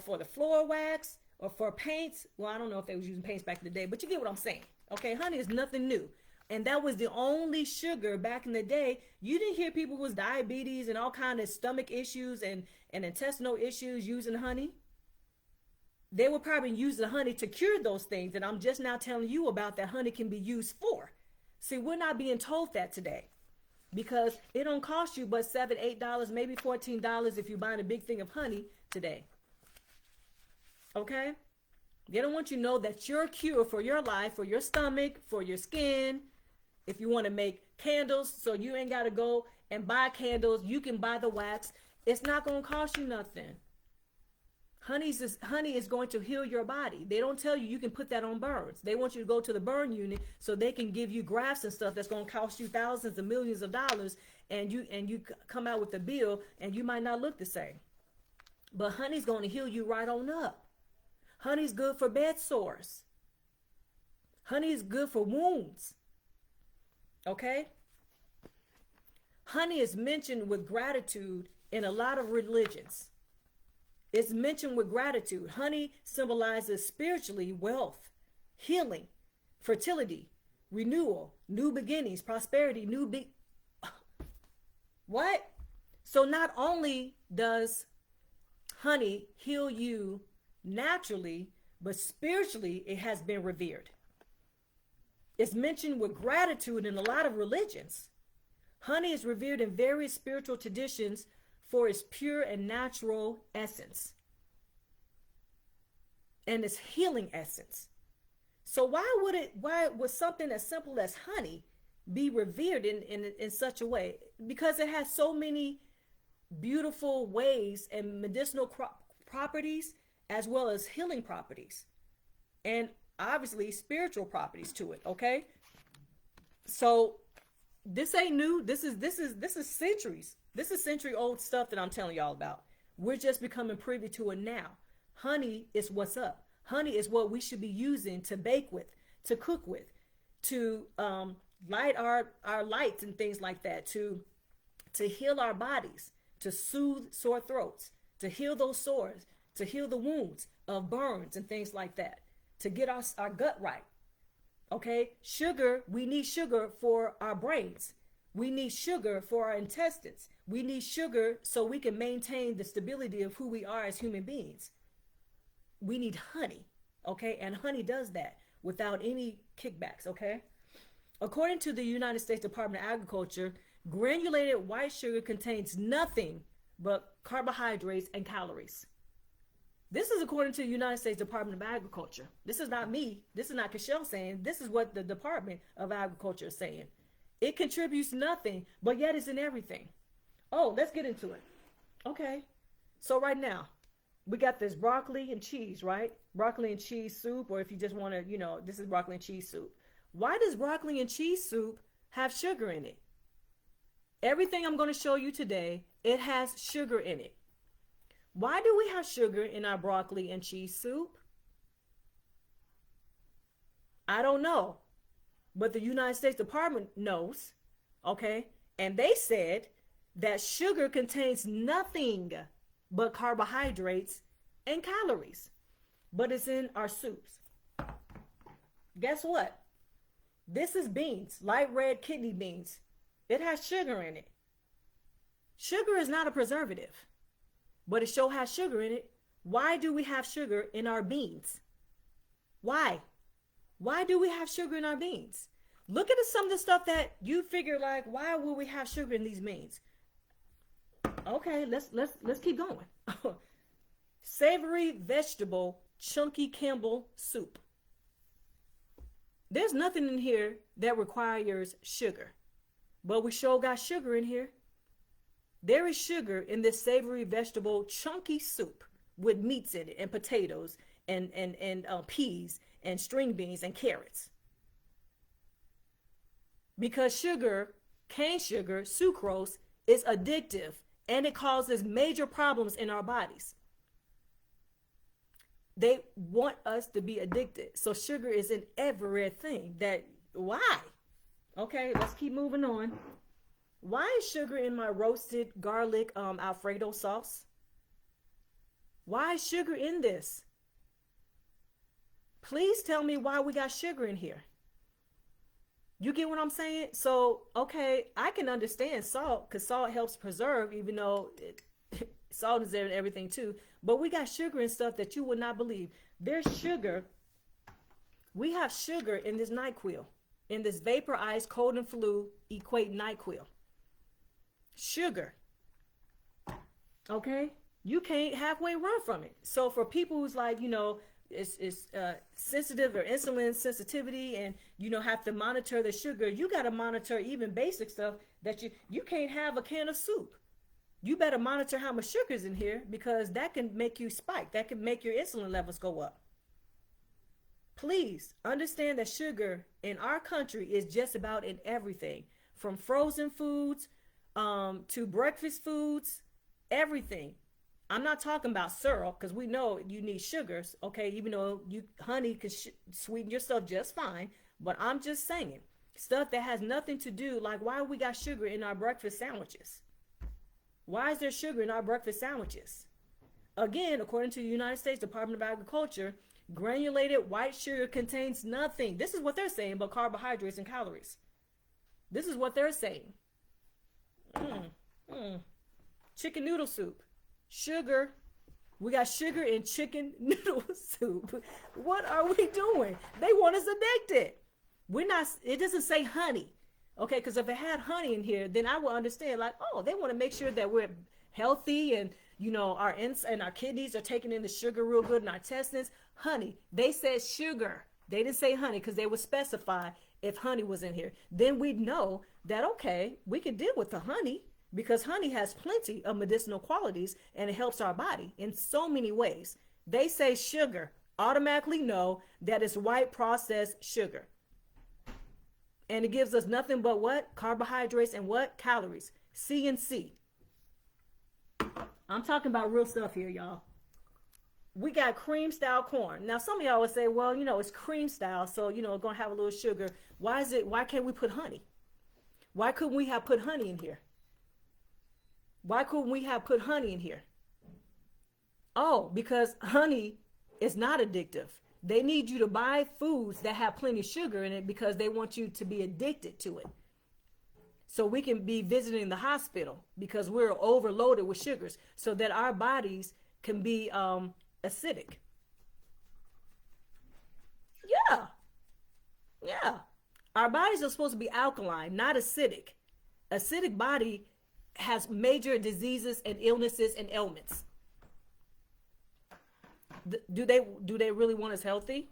for the floor wax or for paints. Well, I don't know if they was using paints back in the day, but you get what I'm saying. Okay, honey is nothing new. And that was the only sugar back in the day. You didn't hear people with diabetes and all kind of stomach issues and intestinal issues using honey. They were probably using honey to cure those things. And I'm just now telling you about that honey can be used for. See, we're not being told that today, because it don't cost you but $7, $8, maybe $14 if you're buying a big thing of honey today. Okay? They don't want you to know that your cure for your life, for your stomach, for your skin, if you want to make candles so you ain't got to go and buy candles, you can buy the wax. It's not going to cost you nothing. Honey is going to heal your body. They don't tell you can put that on burns. They want you to go to the burn unit so they can give you grafts and stuff that's going to cost you thousands and millions of dollars, and you come out with a bill and you might not look the same. But honey's going to heal you right on up. Honey's good for bed sores. Honey is good for wounds. Okay? Honey is mentioned with gratitude in a lot of religions. It's mentioned with gratitude. Honey symbolizes spiritually wealth, healing, fertility, renewal, new beginnings, prosperity, what? So not only does honey heal you naturally, but spiritually it has been revered. It's mentioned with gratitude in a lot of religions. Honey is revered in various spiritual traditions for its pure and natural essence and its healing essence. So why would something as simple as honey be revered in such a way? Because it has so many beautiful ways and medicinal properties, as well as healing properties, and obviously spiritual properties to it. Okay, so this ain't new. This is centuries. This is century old stuff that I'm telling y'all about. We're just becoming privy to it now. Honey is what's up. Honey is what we should be using to bake with, to cook with, to light our lights and things like that, to heal our bodies, to soothe sore throats, to heal those sores, to heal the wounds of burns and things like that, to get our gut right. Okay, sugar, we need sugar for our brains. We need sugar for our intestines. We need sugar so we can maintain the stability of who we are as human beings. We need honey, okay? And honey does that without any kickbacks, okay? According to the United States Department of Agriculture, granulated white sugar contains nothing but carbohydrates and calories. This is according to the United States Department of Agriculture. This is not me. This is not Cashel saying. This is what the Department of Agriculture is saying. It contributes nothing, but yet it's in everything. Oh, let's get into it. Okay. So right now, we got this broccoli and cheese, right? Broccoli and cheese soup, or if you just want to, this is broccoli and cheese soup. Why does broccoli and cheese soup have sugar in it? Everything I'm going to show you today, it has sugar in it. Why do we have sugar in our broccoli and cheese soup? I don't know, but the United States Department knows, okay? And they said that sugar contains nothing but carbohydrates and calories, but it's in our soups. Guess what? This is beans, light red kidney beans. It has sugar in it. Sugar is not a preservative, but it sure has sugar in it. Why do we have sugar in our beans? Why? Why do we have sugar in our beans? Look at some of the stuff that you figure, like, why would we have sugar in these beans? Okay, let's keep going. Savory vegetable chunky Campbell soup. There's nothing in here that requires sugar, but we sure got sugar in here. There is sugar in this savory vegetable chunky soup with meats in it, and potatoes and peas and string beans and carrots. Because sugar, cane sugar, sucrose, is addictive, and it causes major problems in our bodies. They want us to be addicted. So sugar is in everything. Why? Okay, let's keep moving on. Why is sugar in my roasted garlic Alfredo sauce? Why is sugar in this? Please tell me why we got sugar in here. You get what I'm saying? So, okay, I can understand salt, because salt helps preserve, even though salt is there in everything too. But we got sugar and stuff that you would not believe. There's sugar. We have sugar in this NyQuil. in this vapor ice, cold and flu equate NyQuil. Sugar. Okay? You can't halfway run from it. So for people who's like, it's sensitive or insulin sensitivity and, have to monitor the sugar, you got to monitor even basic stuff that you can't have a can of soup. You better monitor how much sugar is in here because that can make you spike. That can make your insulin levels go up. Please understand that sugar in our country is just about in everything, from frozen foods to breakfast foods, everything. I'm not talking about syrup because we know you need sugars, okay, even though honey can sweeten your stuff just fine. But I'm just saying stuff that has nothing to do, like why we got sugar in our breakfast sandwiches. Why is there sugar in our breakfast sandwiches? Again, according to the United States Department of Agriculture, granulated white sugar contains nothing. This is what they're saying about carbohydrates and calories. This is what they're saying. Chicken noodle soup. Sugar. We got sugar in chicken noodle soup. What are we doing? They want us addicted. It doesn't say honey. Okay, because if it had honey in here, then I would understand, like, oh, they want to make sure that we're healthy and, our kidneys are taking in the sugar real good in our intestines. Honey. They said sugar. They didn't say honey because they would specify if honey was in here. Then we'd know that, okay, we can deal with the honey because honey has plenty of medicinal qualities and it helps our body in so many ways. They say sugar. Automatically know that it's white processed sugar. And it gives us nothing but what? Carbohydrates and what? Calories. C and C. I'm talking about real stuff here, y'all. We got cream style corn. Now, some of y'all would say, well, it's cream style, so, going to have a little sugar. Why can't we put honey? Why couldn't we have put honey in here? Why couldn't we have put honey in here? Oh, because honey is not addictive. They need you to buy foods that have plenty of sugar in it because they want you to be addicted to it. So we can be visiting the hospital because we're overloaded with sugars so that our bodies can be acidic. Yeah. Our bodies are supposed to be alkaline, not acidic. Acidic body has major diseases and illnesses and ailments. Do they really want us healthy?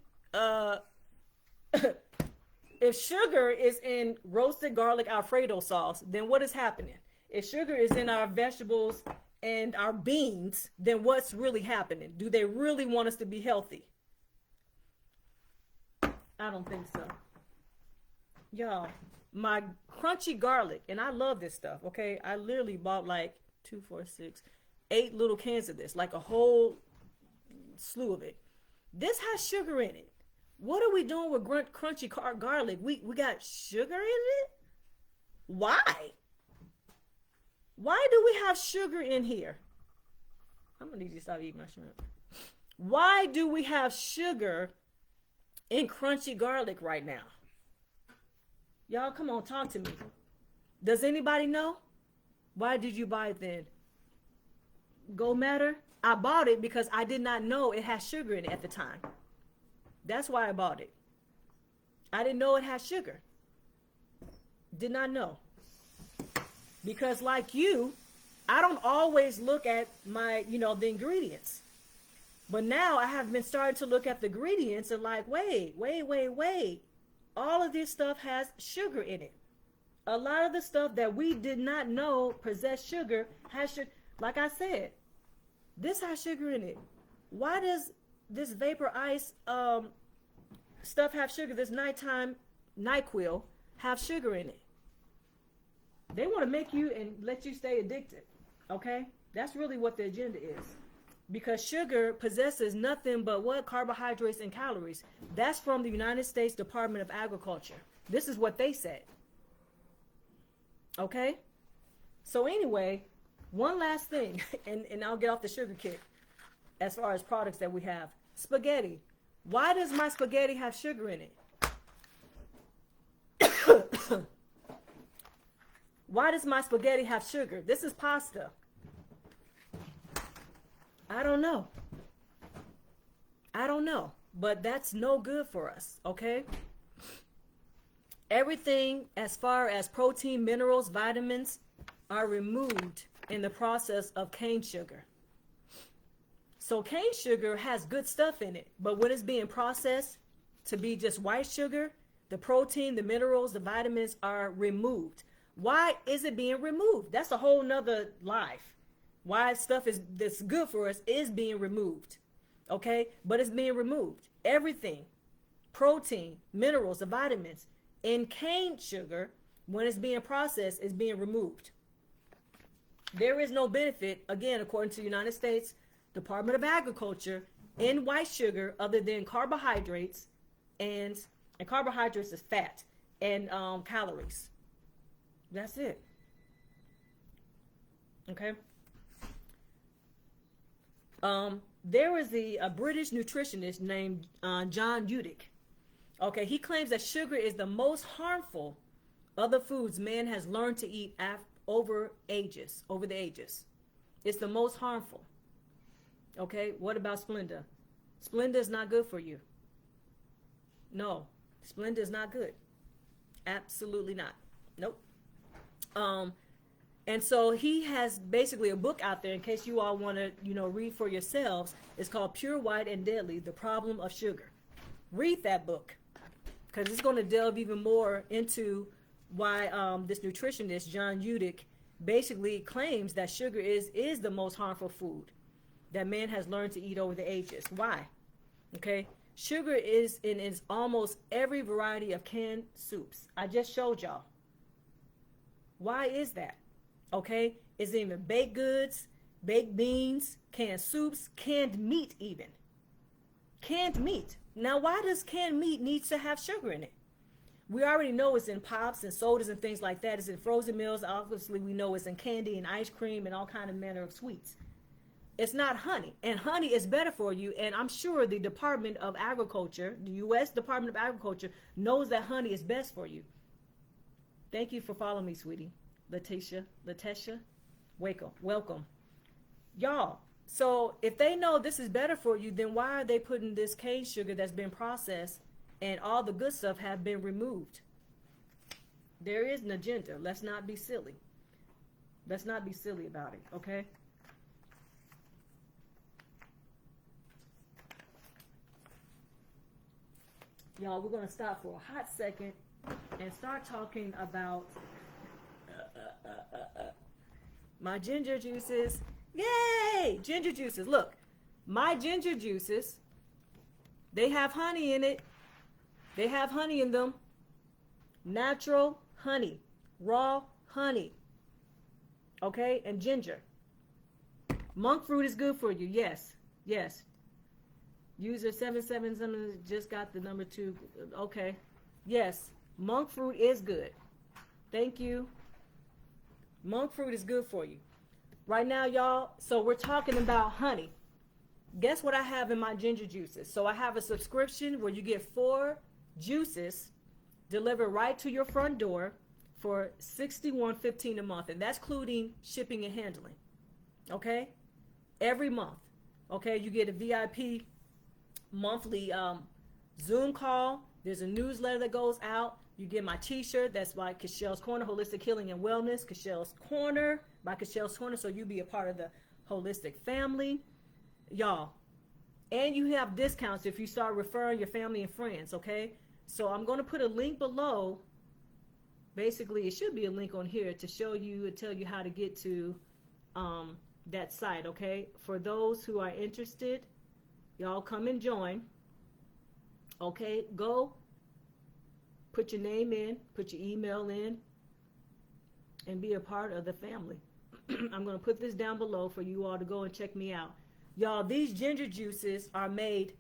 If sugar is in roasted garlic Alfredo sauce, then what is happening? If sugar is in our vegetables and our beans, then what's really happening? Do they really want us to be healthy? I don't think so. Y'all, my crunchy garlic, and I love this stuff, okay? I literally bought like 2, 4, 6, 8 little cans of this, like a whole slew of it. This has sugar in it. What are we doing with crunchy garlic? We got sugar in it? Why? Why do we have sugar in here? I'm gonna need you to stop eating my shrimp. Why do we have sugar in crunchy garlic right now? Y'all, come on, talk to me. Does anybody know? Why did you buy it then? Go matter? I bought it because I did not know it had sugar in it at the time. That's why I bought it. I didn't know it had sugar. Did not know. Because like you, I don't always look at my, the ingredients. But now I have been starting to look at the ingredients and like, wait. All of this stuff has sugar in it. A lot of the stuff that we did not know possessed sugar has sugar. Like I said, this has sugar in it. Why does this vapor ice stuff have sugar? This nighttime NyQuil have sugar in it. They want to make you and let you stay addicted. Okay? That's really what the agenda is. Because sugar possesses nothing but what? Carbohydrates and calories. That's from the United States Department of Agriculture. This is what they said. Okay? So anyway, one last thing, and I'll get off the sugar kick as far as products that we have. Spaghetti. Why does my spaghetti have sugar in it? Why does my spaghetti have sugar? This is pasta. I don't know. But that's no good for us, okay? Everything as far as protein, minerals, vitamins are removed in the process of cane sugar. So cane sugar has good stuff in it, but when it's being processed to be just white sugar, the protein, the minerals, the vitamins are removed. Why is it being removed? That's a whole nother life. Why stuff is that's good for us is being removed. Okay? But it's being removed. Everything, protein, minerals, the vitamins in cane sugar, when it's being processed, is being removed. There is no benefit, again, according to the United States Department of Agriculture, in white sugar other than carbohydrates, and carbohydrates is fat, and calories. That's it. Okay. There is a British nutritionist named John Udick. Okay, he claims that sugar is the most harmful of the foods man has learned to eat over the ages. It's the most harmful. Okay, what about Splenda? Splenda is not good for you. No, Splenda is not good. Absolutely not. Nope. And so he has basically a book out there in case you all want to, read for yourselves. It's called Pure, White, and Deadly, The Problem of Sugar. Read that book because it's going to delve even more into why this nutritionist, John Udick, basically claims that sugar is the most harmful food that man has learned to eat over the ages. Why? Okay. Sugar is in almost every variety of canned soups. I just showed y'all. Why is that? Okay. It's even baked goods, baked beans, canned soups, canned meat even. Canned meat. Now, why does canned meat need to have sugar in it? We already know it's in pops and sodas and things like that. It's in frozen meals. Obviously, we know it's in candy and ice cream and all kind of manner of sweets. It's not honey. And honey is better for you. And I'm sure the Department of Agriculture, the U.S. Department of Agriculture, knows that honey is best for you. Thank you for following me, sweetie. Letitia, welcome. Y'all, so if they know this is better for you, then why are they putting this cane sugar that's been processed and all the good stuff have been removed? There is an agenda. Let's not be silly. Let's not be silly about it, okay? Y'all, we're going to stop for a hot second and start talking about my ginger juices. Yay! Ginger juices. Look, my ginger juices, they have honey in it. They have honey in them. Natural honey. Raw honey. Okay? And ginger. Monk fruit is good for you. Yes. Yes. User 777 just got the number 2. Okay. Yes. Monk fruit is good. Thank you. Monk fruit is good for you. Right now, y'all, so we're talking about honey. Guess what I have in my ginger juices? So I have a subscription where you get 4 juices delivered right to your front door for $61.15 a month. And that's including shipping and handling. Okay? Every month. Okay? You get a VIP monthly Zoom call. There's a newsletter that goes out. You get my t-shirt. That's by Cachelle's Corner, Holistic Healing and Wellness. Cachelle's Corner by Cachelle's Corner. So you be a part of the holistic family. Y'all. And you have discounts if you start referring your family and friends, okay? So I'm going to put a link below. Basically, it should be a link on here to show you and tell you how to get to that site, okay? For those who are interested, y'all come and join. Okay, go. Put your name in, put your email in, and be a part of the family. I'm going to put this down below for you all to go and check me out. Y'all, these ginger juices are made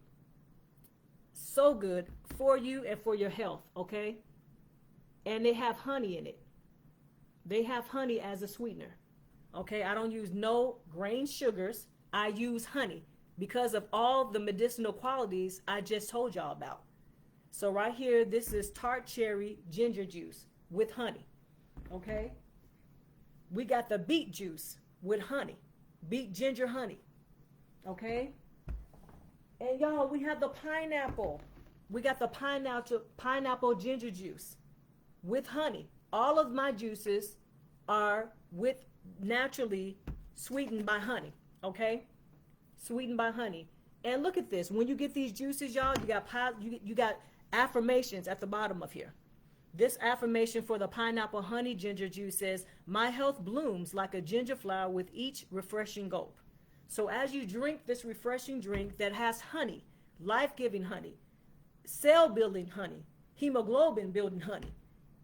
so good for you and for your health, okay? And they have honey in it. They have honey as a sweetener, okay? I don't use no grain sugars. I use honey because of all the medicinal qualities I just told y'all about. So right here, this is tart cherry ginger juice with honey, okay? We got the beet juice with honey, beet ginger honey, okay? And y'all, we have the pineapple. We got the pineapple ginger juice, with honey. All of my juices are with naturally sweetened by honey. Okay, sweetened by honey. And look at this. When you get these juices, y'all, you got affirmations at the bottom of here. This affirmation for the pineapple honey ginger juice says, "My health blooms like a ginger flower with each refreshing gulp." So as you drink this refreshing drink that has honey, life-giving honey, cell-building honey, hemoglobin building honey,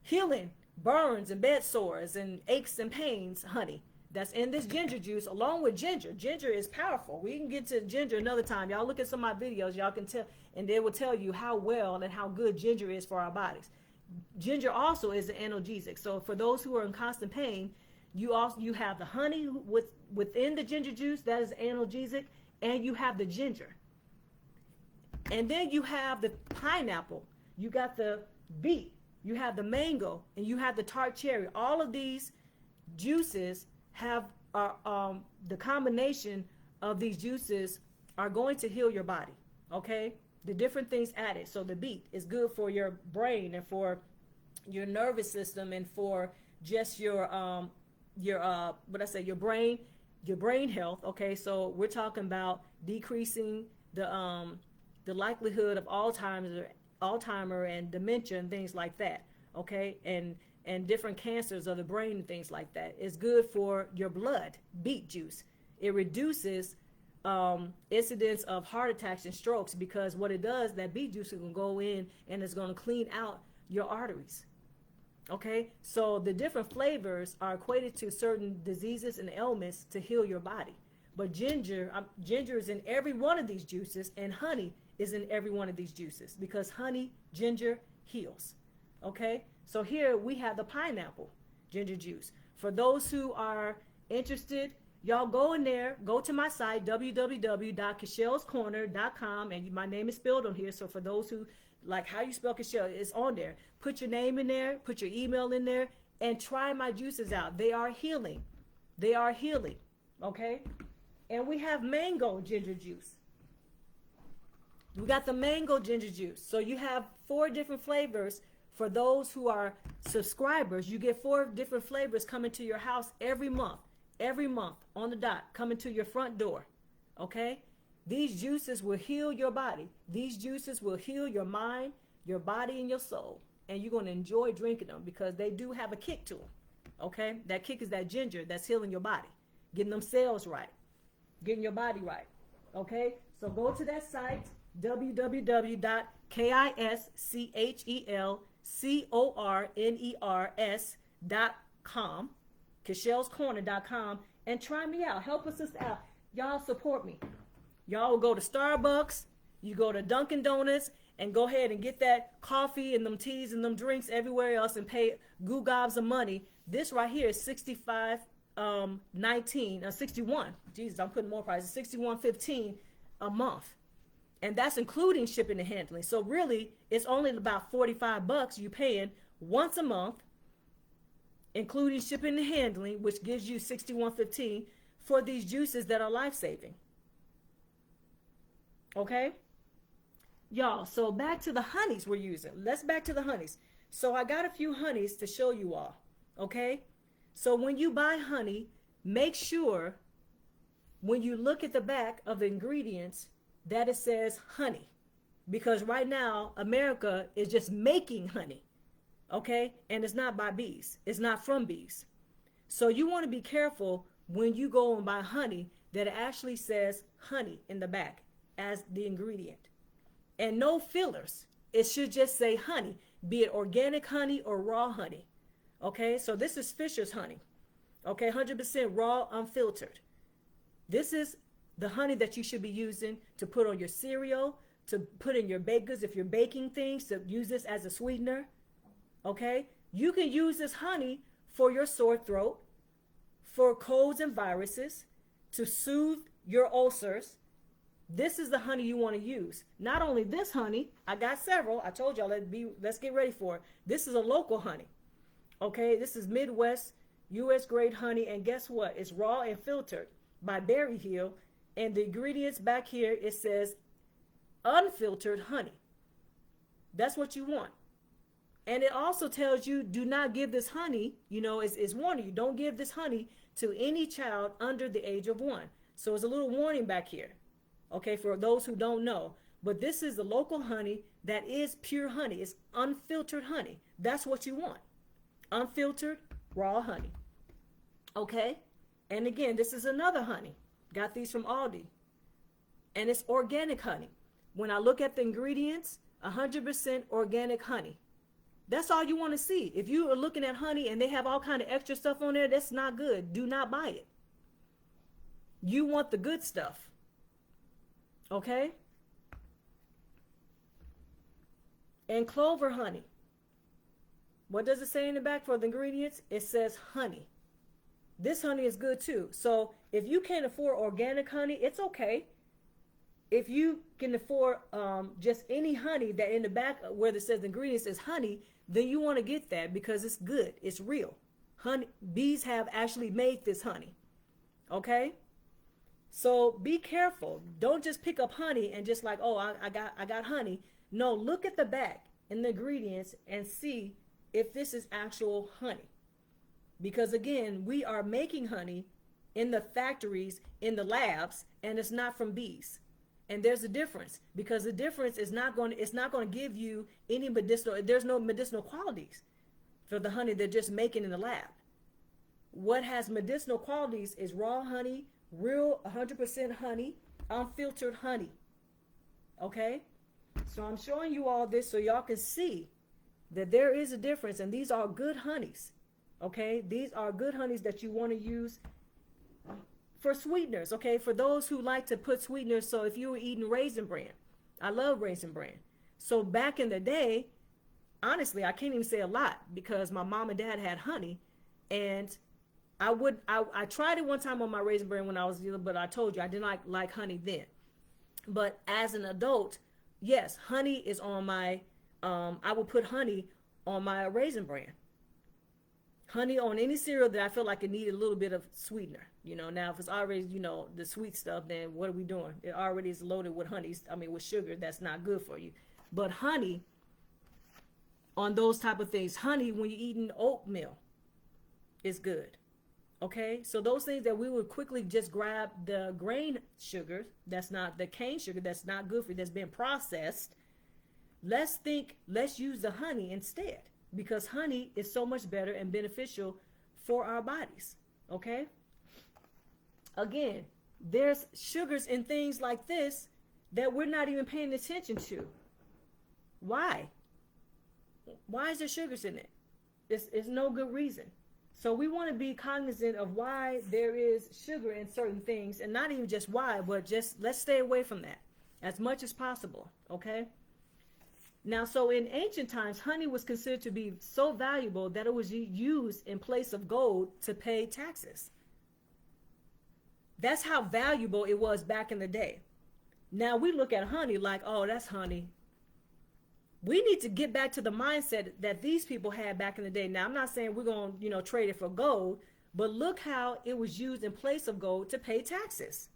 healing burns and bed sores and aches and pains honey that's in this ginger juice, along with ginger. Ginger is powerful. We can get to ginger another time. Y'all look at some of my videos, y'all can tell, and they will tell you how well and how good ginger is for our bodies. Ginger also is an analgesic. So for those who are in constant pain, you have the honey within the ginger juice that is analgesic, and you have the ginger. And then you have the pineapple, you got the beet, you have the mango, and you have the tart cherry. All of these juices have the combination of these juices are going to heal your body. Okay, the different things added. So the beet is good for your brain and for your nervous system and for just your brain health. Okay, so we're talking about decreasing the likelihood of Alzheimer and dementia and things like that. Okay, and different cancers of the brain and things like that. It's good for your blood. Beet juice. It reduces incidence of heart attacks and strokes, because what it does, that beet juice is going to go in and it's going to clean out your arteries. Okay, so the different flavors are equated to certain diseases and ailments to heal your body. But ginger is in every one of these juices, and honey is in every one of these juices, because honey, ginger heals. Okay, so here we have the pineapple ginger juice. For those who are interested, y'all go in there, go to my site, www.kashellscorner.com, and my name is spelled on here. So for those who like how you spell Kashell, it's on there. Put your name in there, put your email in there, and try my juices out. They are healing. They are healing. Okay, and we have mango ginger juice. We got the mango ginger juice. So you have 4 different flavors. For those who are subscribers, you get 4 different flavors coming to your house every month on the dot, coming to your front door. Okay, these juices will heal your body. These juices will heal your mind, your body, and your soul, and you're going to enjoy drinking them, because they do have a kick to them. Okay, that kick is that ginger that's healing your body, getting them cells right, getting your body right. Okay, so go to that site, www.kashellscorners.com, kashellscorner.com, and try me out. Help us out. Y'all support me. Y'all will go to Starbucks, you go to Dunkin' Donuts, and go ahead and get that coffee and them teas and them drinks everywhere else and pay goo gobs of money. This right here is $61. Jesus, I'm putting more prices. $61.15 a month. And that's including shipping and handling. So really, it's only about $45 you paying once a month, including shipping and handling, which gives you $61.15 for these juices that are life-saving. Okay? Y'all, so back to the honeys we're using. Let's back to the honeys. So I got a few honeys to show you all. Okay? So when you buy honey, make sure when you look at the back of the ingredients that it says honey, because right now America is just making honey, okay, and it's not by bees, it's not from bees. So you want to be careful when you go and buy honey that it actually says honey in the back as the ingredient, and no fillers. It should just say honey, be it organic honey or raw honey. Okay, so this is Fisher's honey, okay, 100% raw, unfiltered. This is the honey that you should be using to put on your cereal, to put in your baked goods. If you're baking things, to use this as a sweetener. Okay, you can use this honey for your sore throat, for colds and viruses, to soothe your ulcers. This is the honey you want to use. Not only this honey, I got several. I told y'all, let's get ready for it. This is a local honey. Okay, this is Midwest U.S. grade honey, and guess what? It's raw and filtered by Berry Hill. And the ingredients back here, it says unfiltered honey. That's what you want. And it also tells you, do not give this honey, it's warning you, don't give this honey to any child under the age of 1. So it's a little warning back here, okay, for those who don't know. But this is the local honey that is pure honey. It's unfiltered honey. That's what you want. Unfiltered, raw honey. Okay? And again, this is another honey. Got these from Aldi. And it's organic honey. When I look at the ingredients, 100% organic honey. That's all you want to see. If you are looking at honey and they have all kind of extra stuff on there, that's not good. Do not buy it. You want the good stuff. Okay? And clover honey. What does it say in the back for the ingredients? It says honey. This honey is good too. So if you can't afford organic honey, it's okay. If you can afford just any honey that in the back where it says ingredients is honey, then you want to get that because it's good. It's real. Honey, bees have actually made this honey. Okay? So be careful. Don't just pick up honey and just like, oh, I got honey. No, look at the back and the ingredients and see if this is actual honey. Because again, we are making honey in the factories, in the labs, and it's not from bees. And there's a difference, because the difference is it's not going to give you any medicinal, there's no medicinal qualities for the honey they're just making in the lab. What has medicinal qualities is raw honey, real 100% honey, unfiltered honey. Okay? So I'm showing you all this so y'all can see that there is a difference, and these are good honeys. Okay? These are good honeys that you want to use for sweeteners, okay? For those who like to put sweeteners, so if you were eating Raisin Bran, I love Raisin Bran. So back in the day, honestly, I can't even say a lot because my mom and dad had honey, and I tried it one time on my Raisin Bran when I was little, but I told you I didn't like honey then. But as an adult, yes, honey is on my, I would put honey on my Raisin Bran. Honey on any cereal that I feel like it needed a little bit of sweetener. Now if it's already, the sweet stuff, then what are we doing? It already is loaded with with sugar. That's not good for you. But honey on those type of things, honey when you're eating oatmeal is good. Okay? So those things that we would quickly just grab the grain sugar, that's not the cane sugar, that's not good for you, that's been processed. Let's use the honey instead. Because honey is so much better and beneficial for our bodies, okay? Again, there's sugars in things like this that we're not even paying attention to. Why? Why is there sugars in it? It's no good reason. So we want to be cognizant of why there is sugar in certain things, and not even just why, but just let's stay away from that as much as possible, okay? Now, so in ancient times, honey was considered to be so valuable that it was used in place of gold to pay taxes. That's how valuable it was back in the day. Now we look at honey like, oh, that's honey. We need to get back to the mindset that these people had back in the day. Now, I'm not saying we're going to, trade it for gold, but look how it was used in place of gold to pay taxes.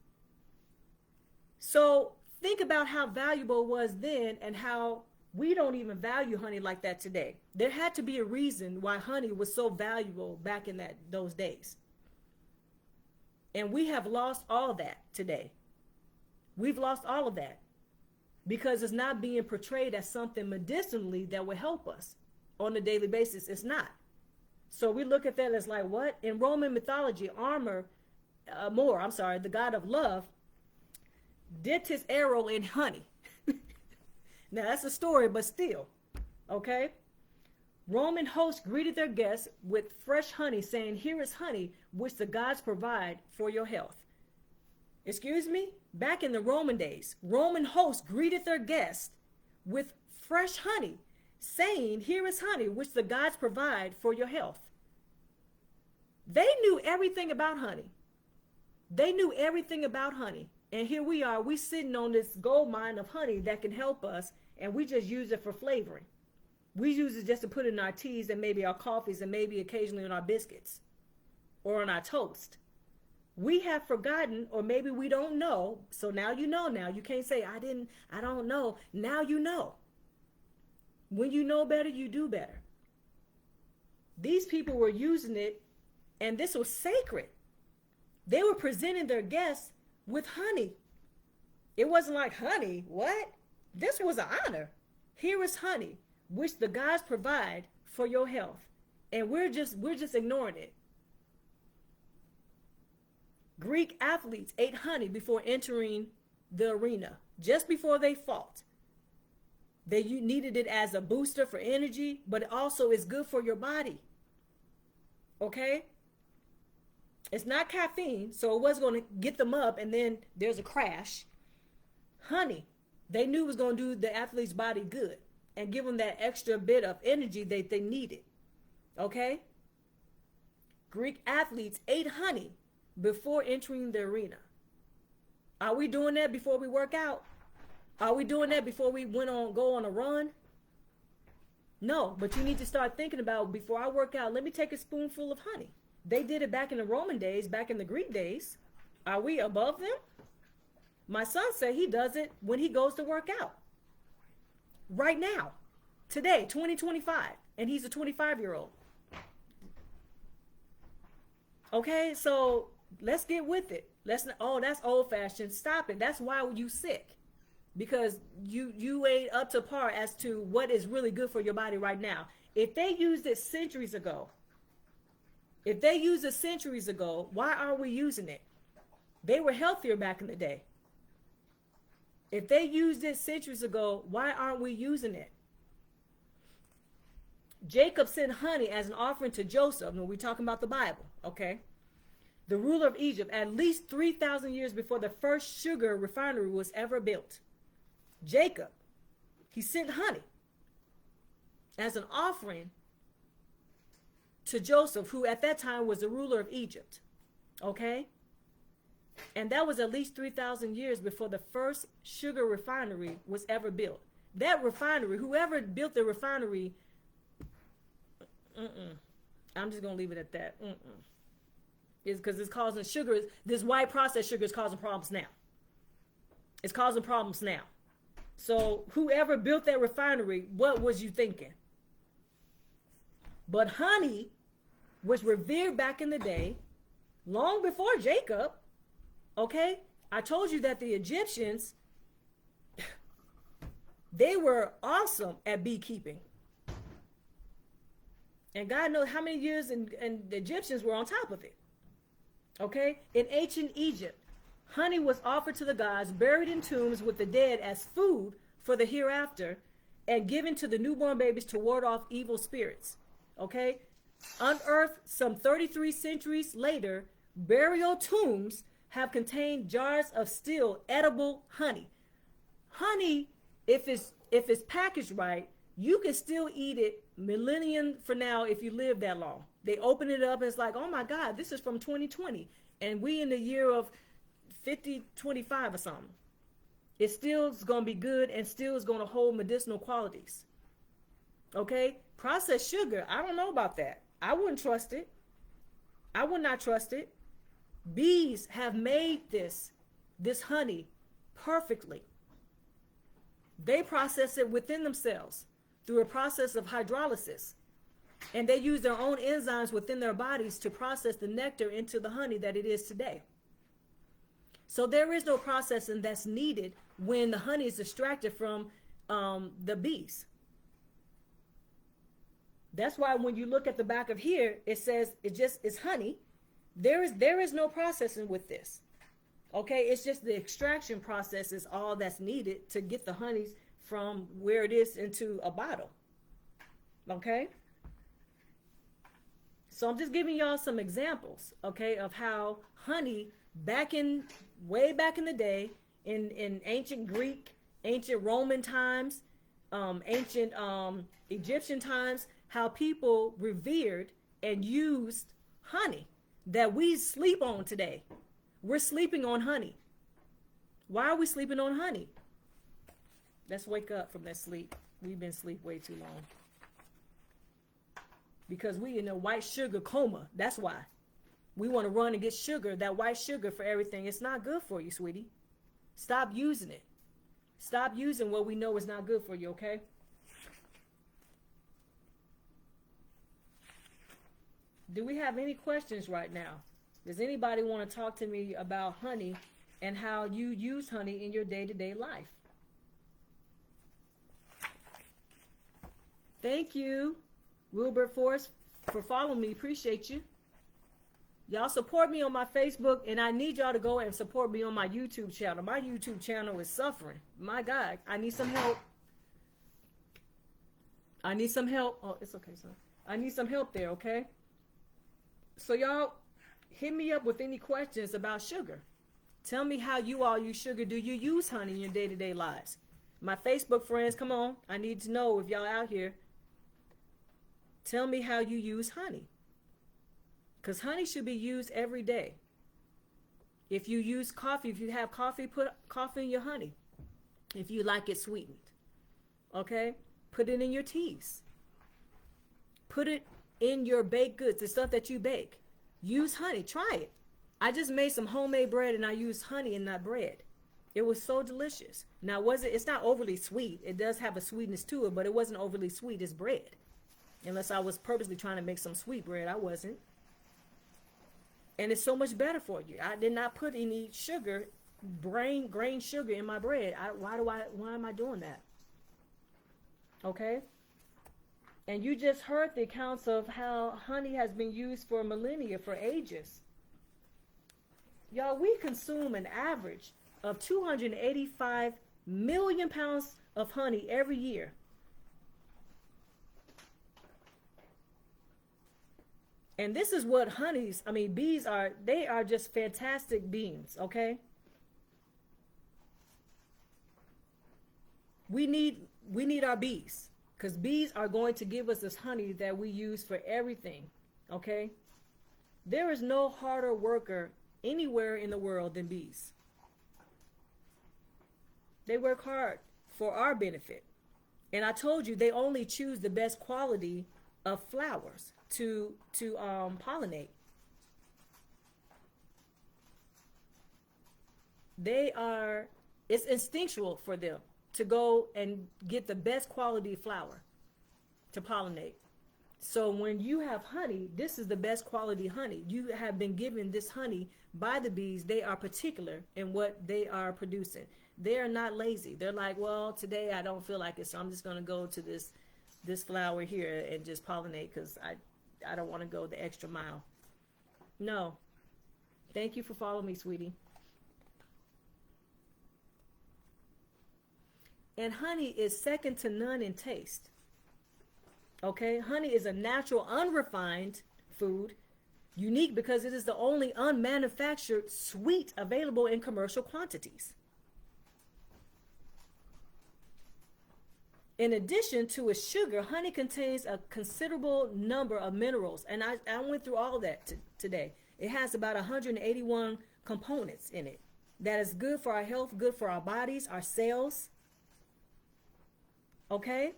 So think about how valuable it was then and how we don't even value honey like that today. There had to be a reason why honey was so valuable back in those days. And we have lost all that today. We've lost all of that because it's not being portrayed as something medicinally that will help us on a daily basis. It's not. So we look at that as like, what? In Roman mythology, the god of love, dipped his arrow in honey. Now, that's a story, but still, okay? Roman hosts greeted their guests with fresh honey, saying, here is honey, which the gods provide for your health. Excuse me? Back in the Roman days, Roman hosts greeted their guests with fresh honey, saying, here is honey, which the gods provide for your health. They knew everything about honey. They knew everything about honey. And here we are, we sitting on this gold mine of honey that can help us, and we just use it for flavoring. We use it just to put in our teas and maybe our coffees and maybe occasionally on our biscuits or on our toast. We have forgotten, or maybe we don't know. So now you know now. You can't say, I don't know. Now you know. When you know better, you do better. These people were using it, and this was sacred. They were presenting their guests with honey. It wasn't like, honey, what? This was an honor. Here is honey, which the gods provide for your health. And we're just ignoring it. Greek athletes ate honey before entering the arena, just before they fought. They needed it as a booster for energy, but it also is good for your body. Okay? It's not caffeine, so it wasn't going to get them up and then there's a crash. Honey, they knew was going to do the athlete's body good and give them that extra bit of energy that they needed. Okay? Greek athletes ate honey before entering the arena. Are we doing that before we work out? Are we doing that before we go on a run? No, but you need to start thinking about, before I work out, let me take a spoonful of honey. They did it back in the Roman days, back in the Greek days. Are we above them? My son said he does it when he goes to work out. Right now, today, 2025, and he's a 25-year-old. Okay, so let's get with it. Oh, that's old-fashioned. Stop it. That's why you sick. Because you ain't up to par as to what is really good for your body right now. If they used it centuries ago, why aren't we using it? They were healthier back in the day. If they used it centuries ago, why aren't we using it? Jacob sent honey as an offering to Joseph, when we're talking about the Bible, okay? The ruler of Egypt, at least 3,000 years before the first sugar refinery was ever built. Jacob, he sent honey as an offering to Joseph, who at that time was the ruler of Egypt, okay? And that was at least 3,000 years before the first sugar refinery was ever built. That refinery, whoever built the refinery, I'm just going to leave it at that. It's because it's causing sugar, this white processed sugar is causing problems now. It's causing problems now. So whoever built that refinery, what was you thinking? But honey was revered back in the day, long before Jacob. Okay? I told you that the Egyptians, they were awesome at beekeeping. And God knows how many years and the Egyptians were on top of it. Okay? In ancient Egypt, honey was offered to the gods, buried in tombs with the dead as food for the hereafter, and given to the newborn babies to ward off evil spirits. Okay? Unearthed some 33 centuries later, burial tombs have contained jars of still edible honey. Honey, if it's packaged right, you can still eat it millennium from now if you live that long. They open it up and it's like, oh my God, this is from 2020. And we in the year of 5025 or something. It still is going to be good and still is going to hold medicinal qualities. Okay? Processed sugar, I don't know about that. I wouldn't trust it. I would not trust it. Bees have made this honey perfectly. They process it within themselves through a process of hydrolysis. And they use their own enzymes within their bodies to process the nectar into the honey that it is today. So there is no processing that's needed when the honey is extracted from the bees. That's why when you look at the back of here, it says it's honey. There is no processing with this. Okay, it's just the extraction process is all that's needed to get the honeys from where it is into a bottle. Okay? So I'm just giving y'all some examples, okay, of how honey way back in the day, in ancient Greek, ancient Roman times, ancient Egyptian times, how people revered and used honey that we sleep on today. We're sleeping on honey. Why are we sleeping on honey? Let's wake up from that sleep. We've been asleep way too long. Because we in a white sugar coma. That's why. We want to run and get sugar, that white sugar for everything. It's not good for you, sweetie. Stop using it. Stop using what we know is not good for you, okay? Do we have any questions right now? Does anybody want to talk to me about honey and how you use honey in your day-to-day life? Thank you, Wilbert Forrest, for following me. Appreciate you. Y'all support me on my Facebook, and I need y'all to go and support me on my YouTube channel. My YouTube channel is suffering. My God, I need some help. I need some help. Oh, it's okay, son. I need some help there, okay? So y'all, hit me up with any questions about sugar. Tell me how you all use sugar. Do you use honey in your day-to-day lives? My Facebook friends, come on. I need to know if y'all out here. Tell me how you use honey. Because honey should be used every day. If you use coffee, if you have coffee, put coffee in your honey. If you like it sweetened. Okay? Put it in your teas. Put it in your baked goods, the stuff that you bake. Use honey. Try it. I just made some homemade bread and I used honey in that bread. It was so delicious. Now, it's not overly sweet. It does have a sweetness to it, but it wasn't overly sweet as bread. Unless I was purposely trying to make some sweet bread. I wasn't. And it's so much better for you. I did not put any sugar, grain sugar in my bread. Why am I doing that? Okay? And you just heard the accounts of how honey has been used for millennia, for ages. Y'all, we consume an average of 285 million pounds of honey every year. And this is what bees are. They are just fantastic beings, okay? We need our bees, because bees are going to give us this honey that we use for everything, okay? There is no harder worker anywhere in the world than bees. They work hard for our benefit. And I told you, they only choose the best quality of flowers to pollinate. It's instinctual for them to go and get the best quality flower to pollinate. So when you have honey, this is the best quality honey. You have been given this honey by the bees. They are particular in what they are producing. They are not lazy. They're like, well, today I don't feel like it, so I'm just going to go to this flower here and just pollinate because I don't want to go the extra mile. No. Thank you for following me, sweetie. And honey is second to none in taste. Okay? Honey is a natural, unrefined food, unique because it is the only unmanufactured sweet available in commercial quantities. In addition to its sugar, honey contains a considerable number of minerals. And I went through all that today. It has about 181 components in it. That is good for our health, good for our bodies, our cells. Okay?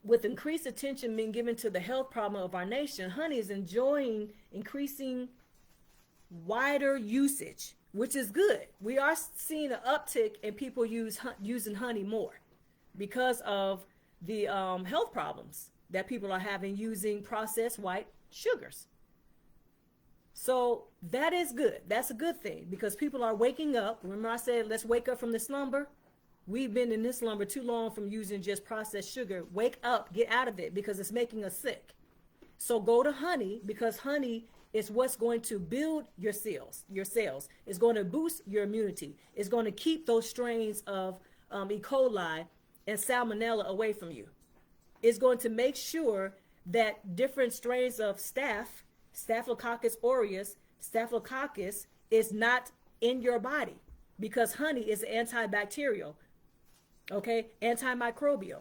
With increased attention being given to the health problem of our nation, honey is enjoying increasing wider usage, which is good. We are seeing an uptick in people using honey more because of the health problems that people are having using processed white sugars. So that is good. That's a good thing because people are waking up. Remember I said, let's wake up from the slumber? We've been in this slumber too long from using just processed sugar. Wake up, get out of it because it's making us sick. So go to honey because honey is what's going to build your cells. It's going to boost your immunity. It's going to keep those strains of E. coli and salmonella away from you. It's going to make sure that different strains of Staphylococcus aureus, Staphylococcus is not in your body because honey is antibacterial, okay, antimicrobial,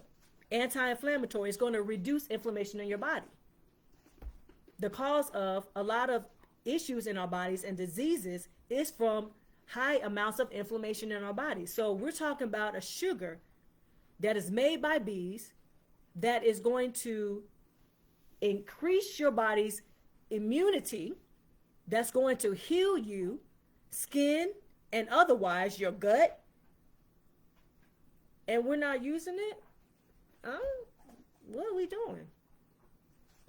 anti-inflammatory. It's going to reduce inflammation in your body. The cause of a lot of issues in our bodies and diseases is from high amounts of inflammation in our bodies. So we're talking about a sugar that is made by bees that is going to increase your body's immunity, that's going to heal you, skin and otherwise, your gut, and we're not using it? What are we doing?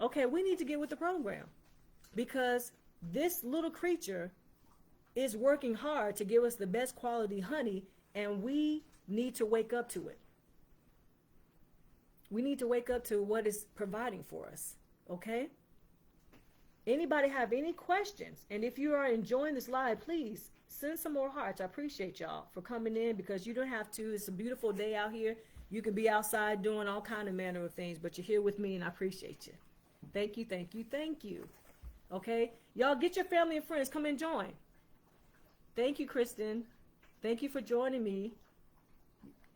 Okay, we need to get with the program, because this little creature is working hard to give us the best quality honey, and we need to wake up to it. We need to wake up to what is providing for us. Okay? Anybody have any questions? And if you are enjoying this live, please send some more hearts. I appreciate y'all for coming in, because you don't have to. It's a beautiful day out here. You can be outside doing all kind of manner of things, but you're here with me, and I appreciate you. Thank you, thank you, thank you. Okay? Y'all get your family and friends. Come and join. Thank you, Kristen. Thank you for joining me.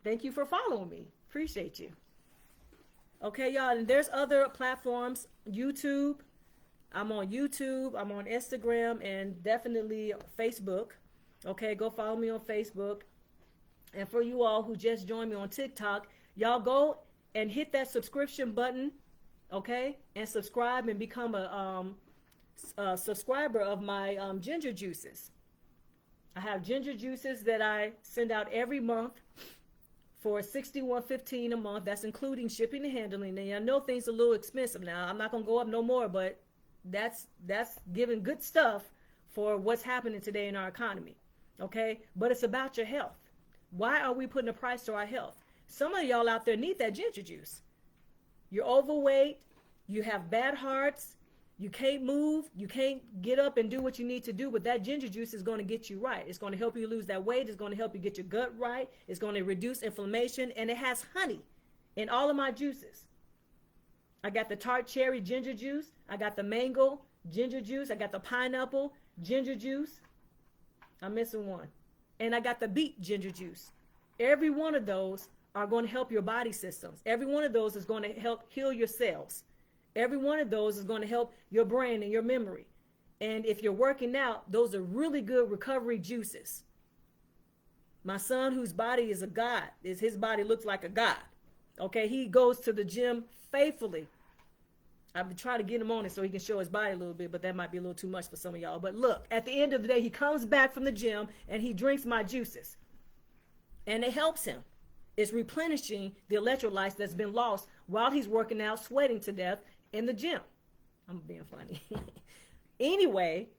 Thank you for following me. Appreciate you. Okay, y'all, and there's other platforms. YouTube. I'm on YouTube. I'm on Instagram, and definitely Facebook. Okay, go follow me on Facebook. And for you all who just joined me on TikTok, y'all go and hit that subscription button, okay, and subscribe and become a subscriber of my ginger juices. I have ginger juices that I send out every month for $61.15 a month. That's including shipping and handling. And I know things are a little expensive now. I'm not gonna go up no more, but that's giving good stuff for what's happening today in our economy. Okay, but it's about your health. Why are we putting a price to our health? Some of y'all out there need that ginger juice. You're overweight, you have bad hearts, you can't move, you can't get up and do what you need to do, but that ginger juice is going to get you right. It's going to help you lose that weight. It's going to help you get your gut right. It's going to reduce inflammation, and it has honey in all of my juices. I got the tart cherry ginger juice. I got the mango ginger juice. I got the pineapple ginger juice. I'm missing one. And I got the beet ginger juice. Every one of those are going to help your body systems. Every one of those is going to help heal your cells. Every one of those is going to help your brain and your memory. And if you're working out, those are really good recovery juices. My son, whose body is a god, his body looks like a god. Okay, he goes to the gym faithfully. I've been trying to get him on it so he can show his body a little bit, but that might be a little too much for some of y'all. But look, at the end of the day, he comes back from the gym and he drinks my juices. And it helps him. It's replenishing the electrolytes that's been lost while he's working out, sweating to death in the gym. I'm being funny. Anyway,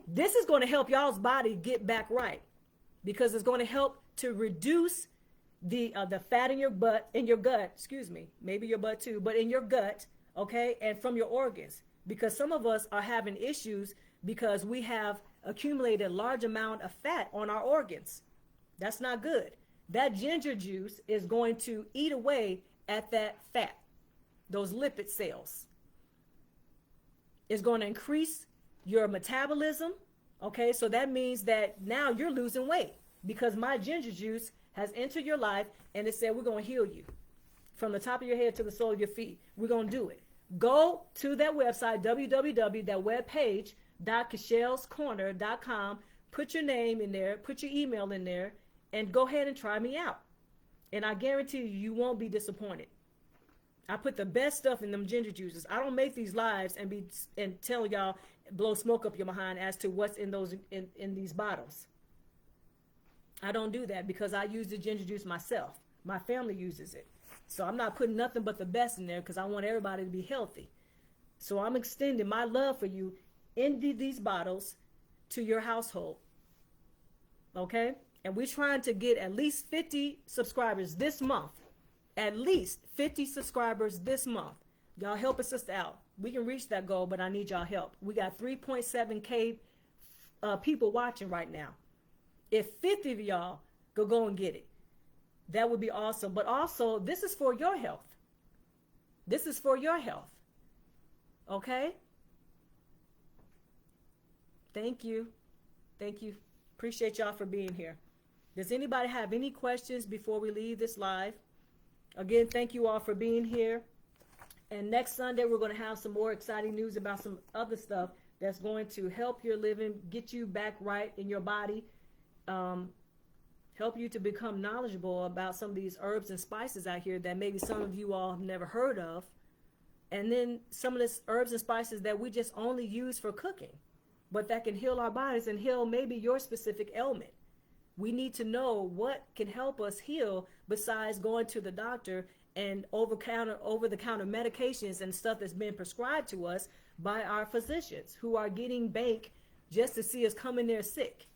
this is going to help y'all's body get back right, because it's going to help to reduce the fat in your gut, excuse me, maybe your butt too, but in your gut, okay, and from your organs, because some of us are having issues because we have accumulated a large amount of fat on our organs. That's not good. That ginger juice is going to eat away at that fat, those lipid cells. It's going to increase your metabolism, okay? So that means that now you're losing weight, because my ginger juice has entered your life, and it said we're going to heal you from the top of your head to the sole of your feet. We're going to do it. Go to that website, www.webpage.kashelscorner.com. Put your name in there, put your email in there, and go ahead and try me out. And I guarantee you, you won't be disappointed. I put the best stuff in them ginger juices. I don't make these lives and tell y'all, blow smoke up your behind as to what's in those in these bottles. I don't do that, because I use the ginger juice myself. My family uses it. So I'm not putting nothing but the best in there, because I want everybody to be healthy. So I'm extending my love for you in these bottles to your household. Okay? And we're trying to get at least 50 subscribers this month. At least 50 subscribers this month. Y'all help a sister out. We can reach that goal, but I need y'all help. We got 3.7K people watching right now. If 50 of y'all go and get it, that would be awesome. But also, this is for your health. This is for your health. Okay? Thank you. Thank you. Appreciate y'all for being here. Does anybody have any questions before we leave this live? Again, thank you all for being here. And next Sunday, we're going to have some more exciting news about some other stuff that's going to help your living, get you back right in your body, help you to become knowledgeable about some of these herbs and spices out here that maybe some of you all have never heard of. And then some of these herbs and spices that we just only use for cooking, but that can heal our bodies and heal maybe your specific ailment. We need to know what can help us heal besides going to the doctor and over the counter medications and stuff that's been prescribed to us by our physicians who are getting bank just to see us come in there sick.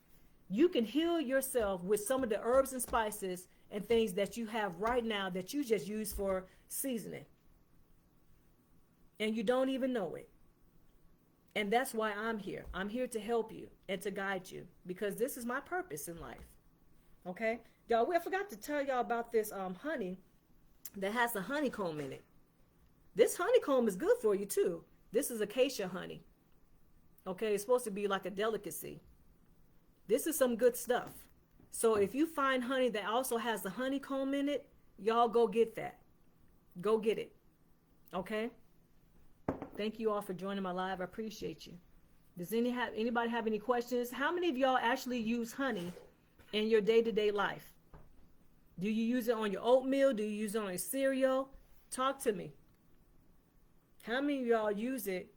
You can heal yourself with some of the herbs and spices and things that you have right now that you just use for seasoning. And you don't even know it. And that's why I'm here. I'm here to help you and to guide you because this is my purpose in life. Okay? Y'all, I forgot to tell y'all about this honey that has a honeycomb in it. This honeycomb is good for you too. This is acacia honey. Okay? It's supposed to be like a delicacy. This is some good stuff. So if you find honey that also has the honeycomb in it, y'all go get that. Go get it. Okay? Thank you all for joining my live. I appreciate you. Does anybody have any questions? How many of y'all actually use honey in your day-to-day life? Do you use it on your oatmeal? Do you use it on your cereal? Talk to me. How many of y'all use it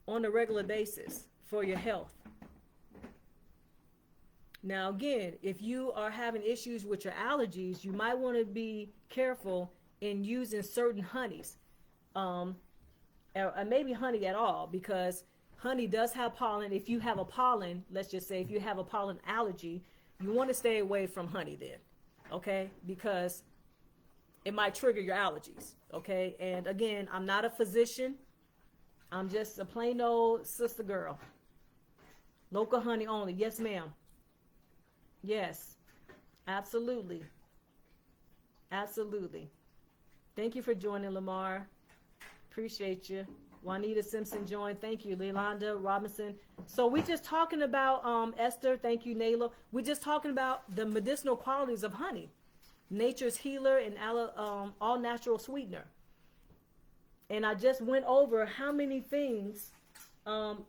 on a regular basis for your health? Now, again, if you are having issues with your allergies, you might want to be careful in using certain honeys. Maybe honey at all, because honey does have pollen. If you have a pollen, let's just say if you have a pollen allergy, you want to stay away from honey then, okay? Because it might trigger your allergies, okay? And again, I'm not a physician. I'm just a plain old sister girl. Local honey only. Yes, ma'am. Yes, absolutely. Absolutely. Thank you for joining, Lamar. Appreciate you. Juanita Simpson joined. Thank you. Leolanda Robinson. So we're just talking about, Esther, thank you, Nayla. We're just talking about the medicinal qualities of honey. Nature's healer and all natural sweetener. And I just went over how many things,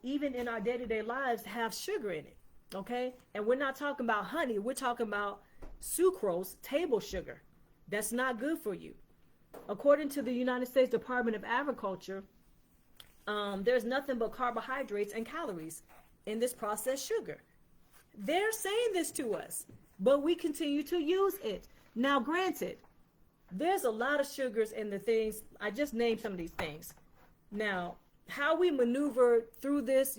even in our day-to-day lives, have sugar in it. Okay? And we're not talking about honey. We're talking about sucrose, table sugar. That's not good for you. According to the United States Department of Agriculture, there's nothing but carbohydrates and calories in this processed sugar. They're saying this to us, but we continue to use it. Now, granted, there's a lot of sugars in the things. I just named some of these things. Now, how we maneuver through this,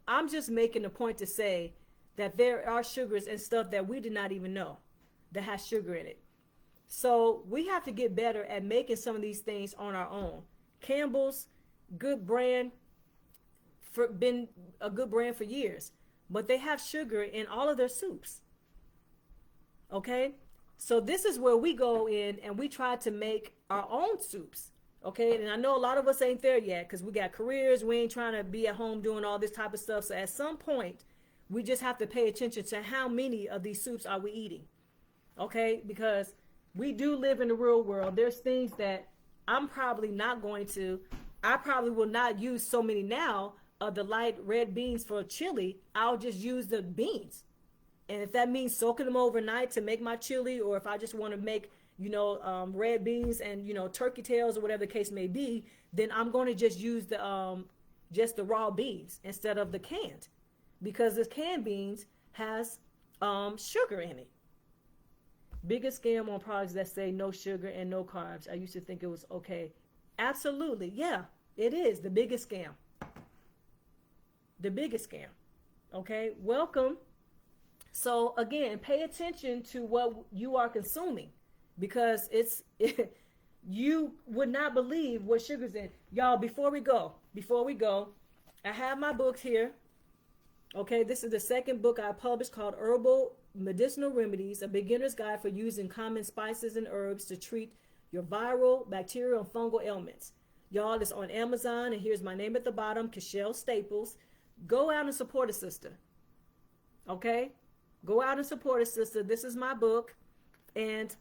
I'm just making a point to say that there are sugars and stuff that we did not even know that has sugar in it. So we have to get better at making some of these things on our own. Campbell's, good brand, been a good brand for years, but they have sugar in all of their soups. Okay? So this is where we go in and we try to make our own soups. Okay? And I know a lot of us ain't there yet because we got careers. We ain't trying to be at home doing all this type of stuff. So at some point, we just have to pay attention to how many of these soups are we eating. Okay? Because we do live in the real world. There's things that I probably will not use so many now of the light red beans for chili. I'll just use the beans. And if that means soaking them overnight to make my chili, or if I just want to make, red beans and, turkey tails or whatever the case may be, then I'm going to just use just the raw beans instead of the canned, because the canned beans has sugar in it. Biggest scam on products that say no sugar and no carbs. I used to think it was okay. Absolutely. Yeah, it is the biggest scam. The biggest scam. Okay, welcome. So again, pay attention to what you are consuming, because you would not believe what sugar's in. Y'all, before we go, I have my books here. Okay, this is the second book I published called Herbal Medicinal Remedies, a beginner's guide for using common spices and herbs to treat your viral, bacterial, and fungal ailments. Y'all, it's on Amazon, and here's my name at the bottom, Cashel Staples. Go out and support a sister. Okay? Go out and support a sister. This is my book, and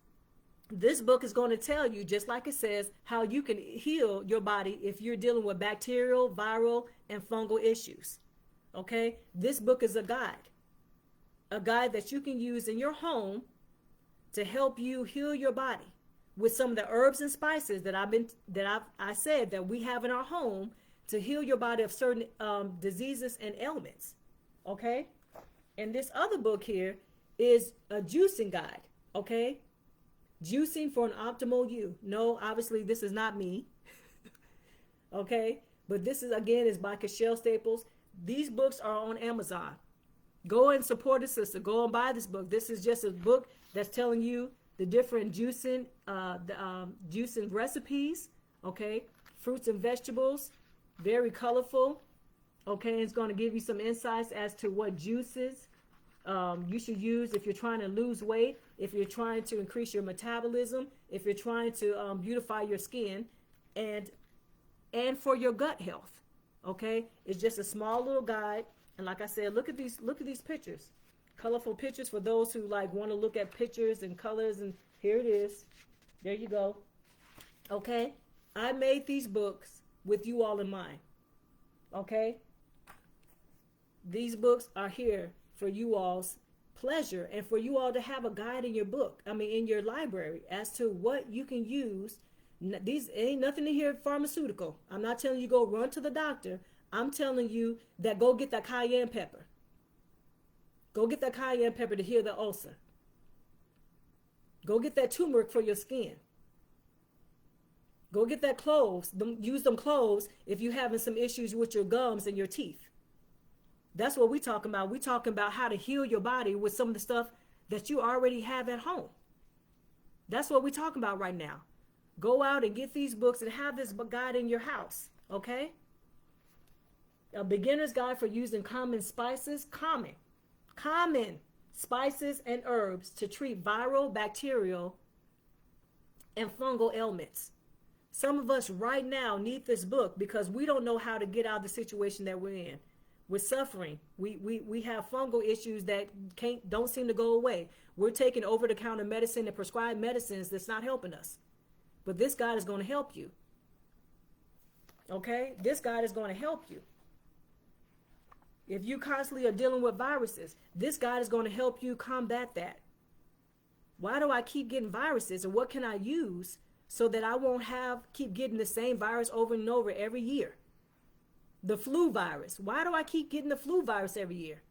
this book is going to tell you, just like it says, how you can heal your body if you're dealing with bacterial, viral, and fungal issues. Okay? This book is a guide that you can use in your home to help you heal your body with some of the herbs and spices that I said that we have in our home to heal your body of certain diseases and ailments. Okay? And this other book here is a juicing guide. Okay? Juicing for an optimal you. No, obviously this is not me. Okay, but this is by Cashel Staples. These books are on Amazon. Go and support a sister. Go and buy this book. This is just a book that's telling you the different juicing recipes. Okay, fruits and vegetables, very colorful. Okay, it's going to give you some insights as to what juices you should use if you're trying to lose weight, if you're trying to increase your metabolism, if you're trying to beautify your skin, and for your gut health. Okay, it's just a small little guide. And like I said, look at these pictures, colorful pictures for those who like want to look at pictures and colors. And here it is. There you go. Okay, I made these books with you all in mind. Okay, these books are here for you all's pleasure and for you all to have a guide in in your library as to what you can use. These ain't nothing in here pharmaceutical. I'm not telling you go run to the doctor. I'm telling you that go get that cayenne pepper. Go get that cayenne pepper to heal the ulcer. Go get that turmeric for your skin. Go get that cloves. Use them cloves if you're having some issues with your gums and your teeth. That's what we're talking about. We're talking about how to heal your body with some of the stuff that you already have at home. That's what we're talking about right now. Go out and get these books and have this guide in your house, okay? A beginner's guide for using common spices, common spices and herbs to treat viral, bacterial, and fungal ailments. Some of us right now need this book because we don't know how to get out of the situation that we're in. We're suffering. We have fungal issues that don't seem to go away. We're taking over-the-counter medicine and prescribed medicines that's not helping us. But this guide is going to help you. Okay? This guide is going to help you. If you constantly are dealing with viruses, this guide is going to help you combat that. Why do I keep getting viruses, and what can I use so that I won't keep getting the same virus over and over every year? The flu virus. Why do I keep getting the flu virus every year?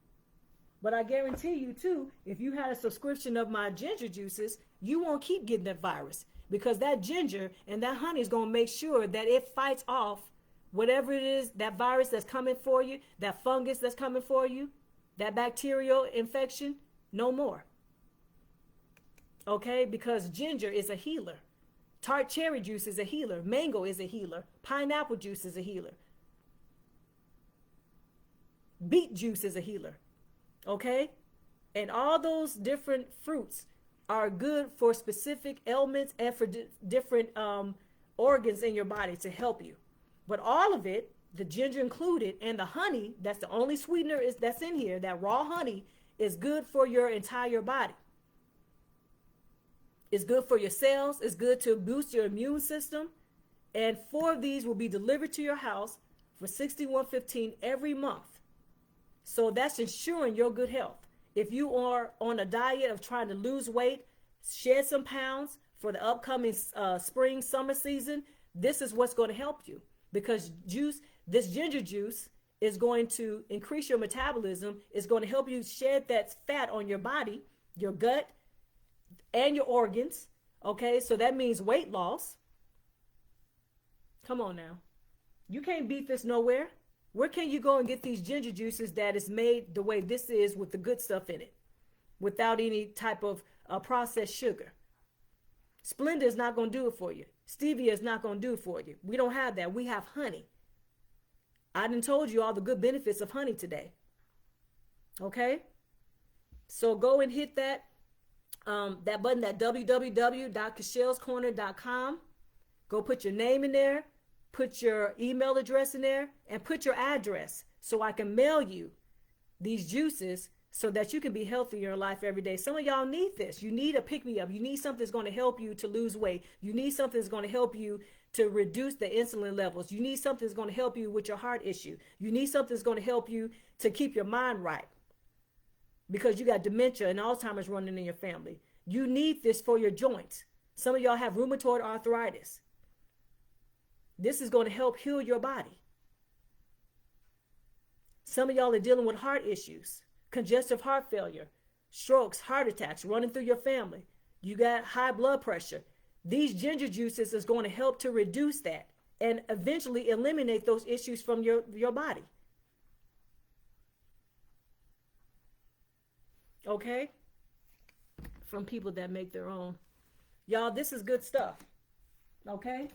But I guarantee you too, if you had a subscription of my ginger juices, you won't keep getting that virus, because that ginger and that honey is going to make sure that it fights off whatever it is, that virus that's coming for you, that fungus that's coming for you, that bacterial infection, no more. Okay, because ginger is a healer. Tart cherry juice is a healer. Mango is a healer. Pineapple juice is a healer. Beet juice is a healer. Okay? And all those different fruits are good for specific ailments and for different organs in your body to help you. But all of it, the ginger included, and the honey, that's the only sweetener that's in here, that raw honey, is good for your entire body. It's good for your cells. It's good to boost your immune system. And 4 of these will be delivered to your house for $61.15 every month. So that's ensuring your good health. If you are on a diet of trying to lose weight, shed some pounds for the upcoming spring, summer season, this is what's going to help you. Because this ginger juice is going to increase your metabolism. It's going to help you shed that fat on your body, your gut, and your organs. Okay, so that means weight loss. Come on now. You can't beat this nowhere. Where can you go and get these ginger juices that is made the way this is with the good stuff in it, without any type of processed sugar? Splenda is not going to do it for you. Stevia is not going to do it for you. We don't have that. We have honey. I done told you all the good benefits of honey today. Okay? So go and hit that button, that www.cashelscorner.com. Go put your name in there, put your email address in there, and put your address so I can mail you these juices so that you can be healthy in your life every day. Some of y'all need this. You need a pick-me-up. You need something that's going to help you to lose weight. You need something that's going to help you to reduce the insulin levels. You need something that's going to help you with your heart issue. You need something that's going to help you to keep your mind right, because you got dementia and Alzheimer's running in your family. You need this for your joints. Some of y'all have rheumatoid arthritis. This is going to help heal your body. Some of y'all are dealing with heart issues, congestive heart failure, strokes, heart attacks running through your family. You got high blood pressure. These ginger juices is going to help to reduce that and eventually eliminate those issues from your body. Okay? From people that make their own. Y'all, this is good stuff. Okay?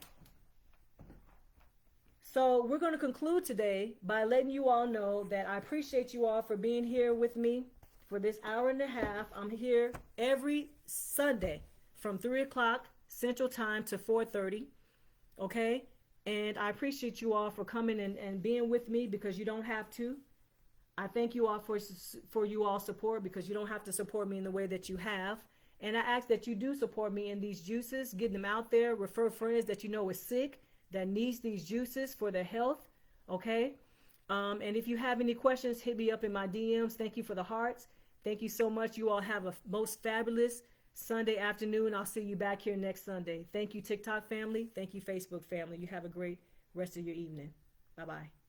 So we're going to conclude today by letting you all know that I appreciate you all for being here with me for this hour and a half. I'm here every Sunday from 3 o'clock Central Time to 4:30. Okay? And I appreciate you all for coming and being with me, because you don't have to. I thank you all for you all support, because you don't have to support me in the way that you have. And I ask that you do support me in these juices, get them out there, refer friends that you know is sick, that needs these juices for their health. Okay? And if you have any questions, hit me up in my DMs. Thank you for the hearts. Thank you so much. You all have a most fabulous Sunday afternoon. I'll see you back here next Sunday. Thank you, TikTok family. Thank you, Facebook family. You have a great rest of your evening. Bye-bye.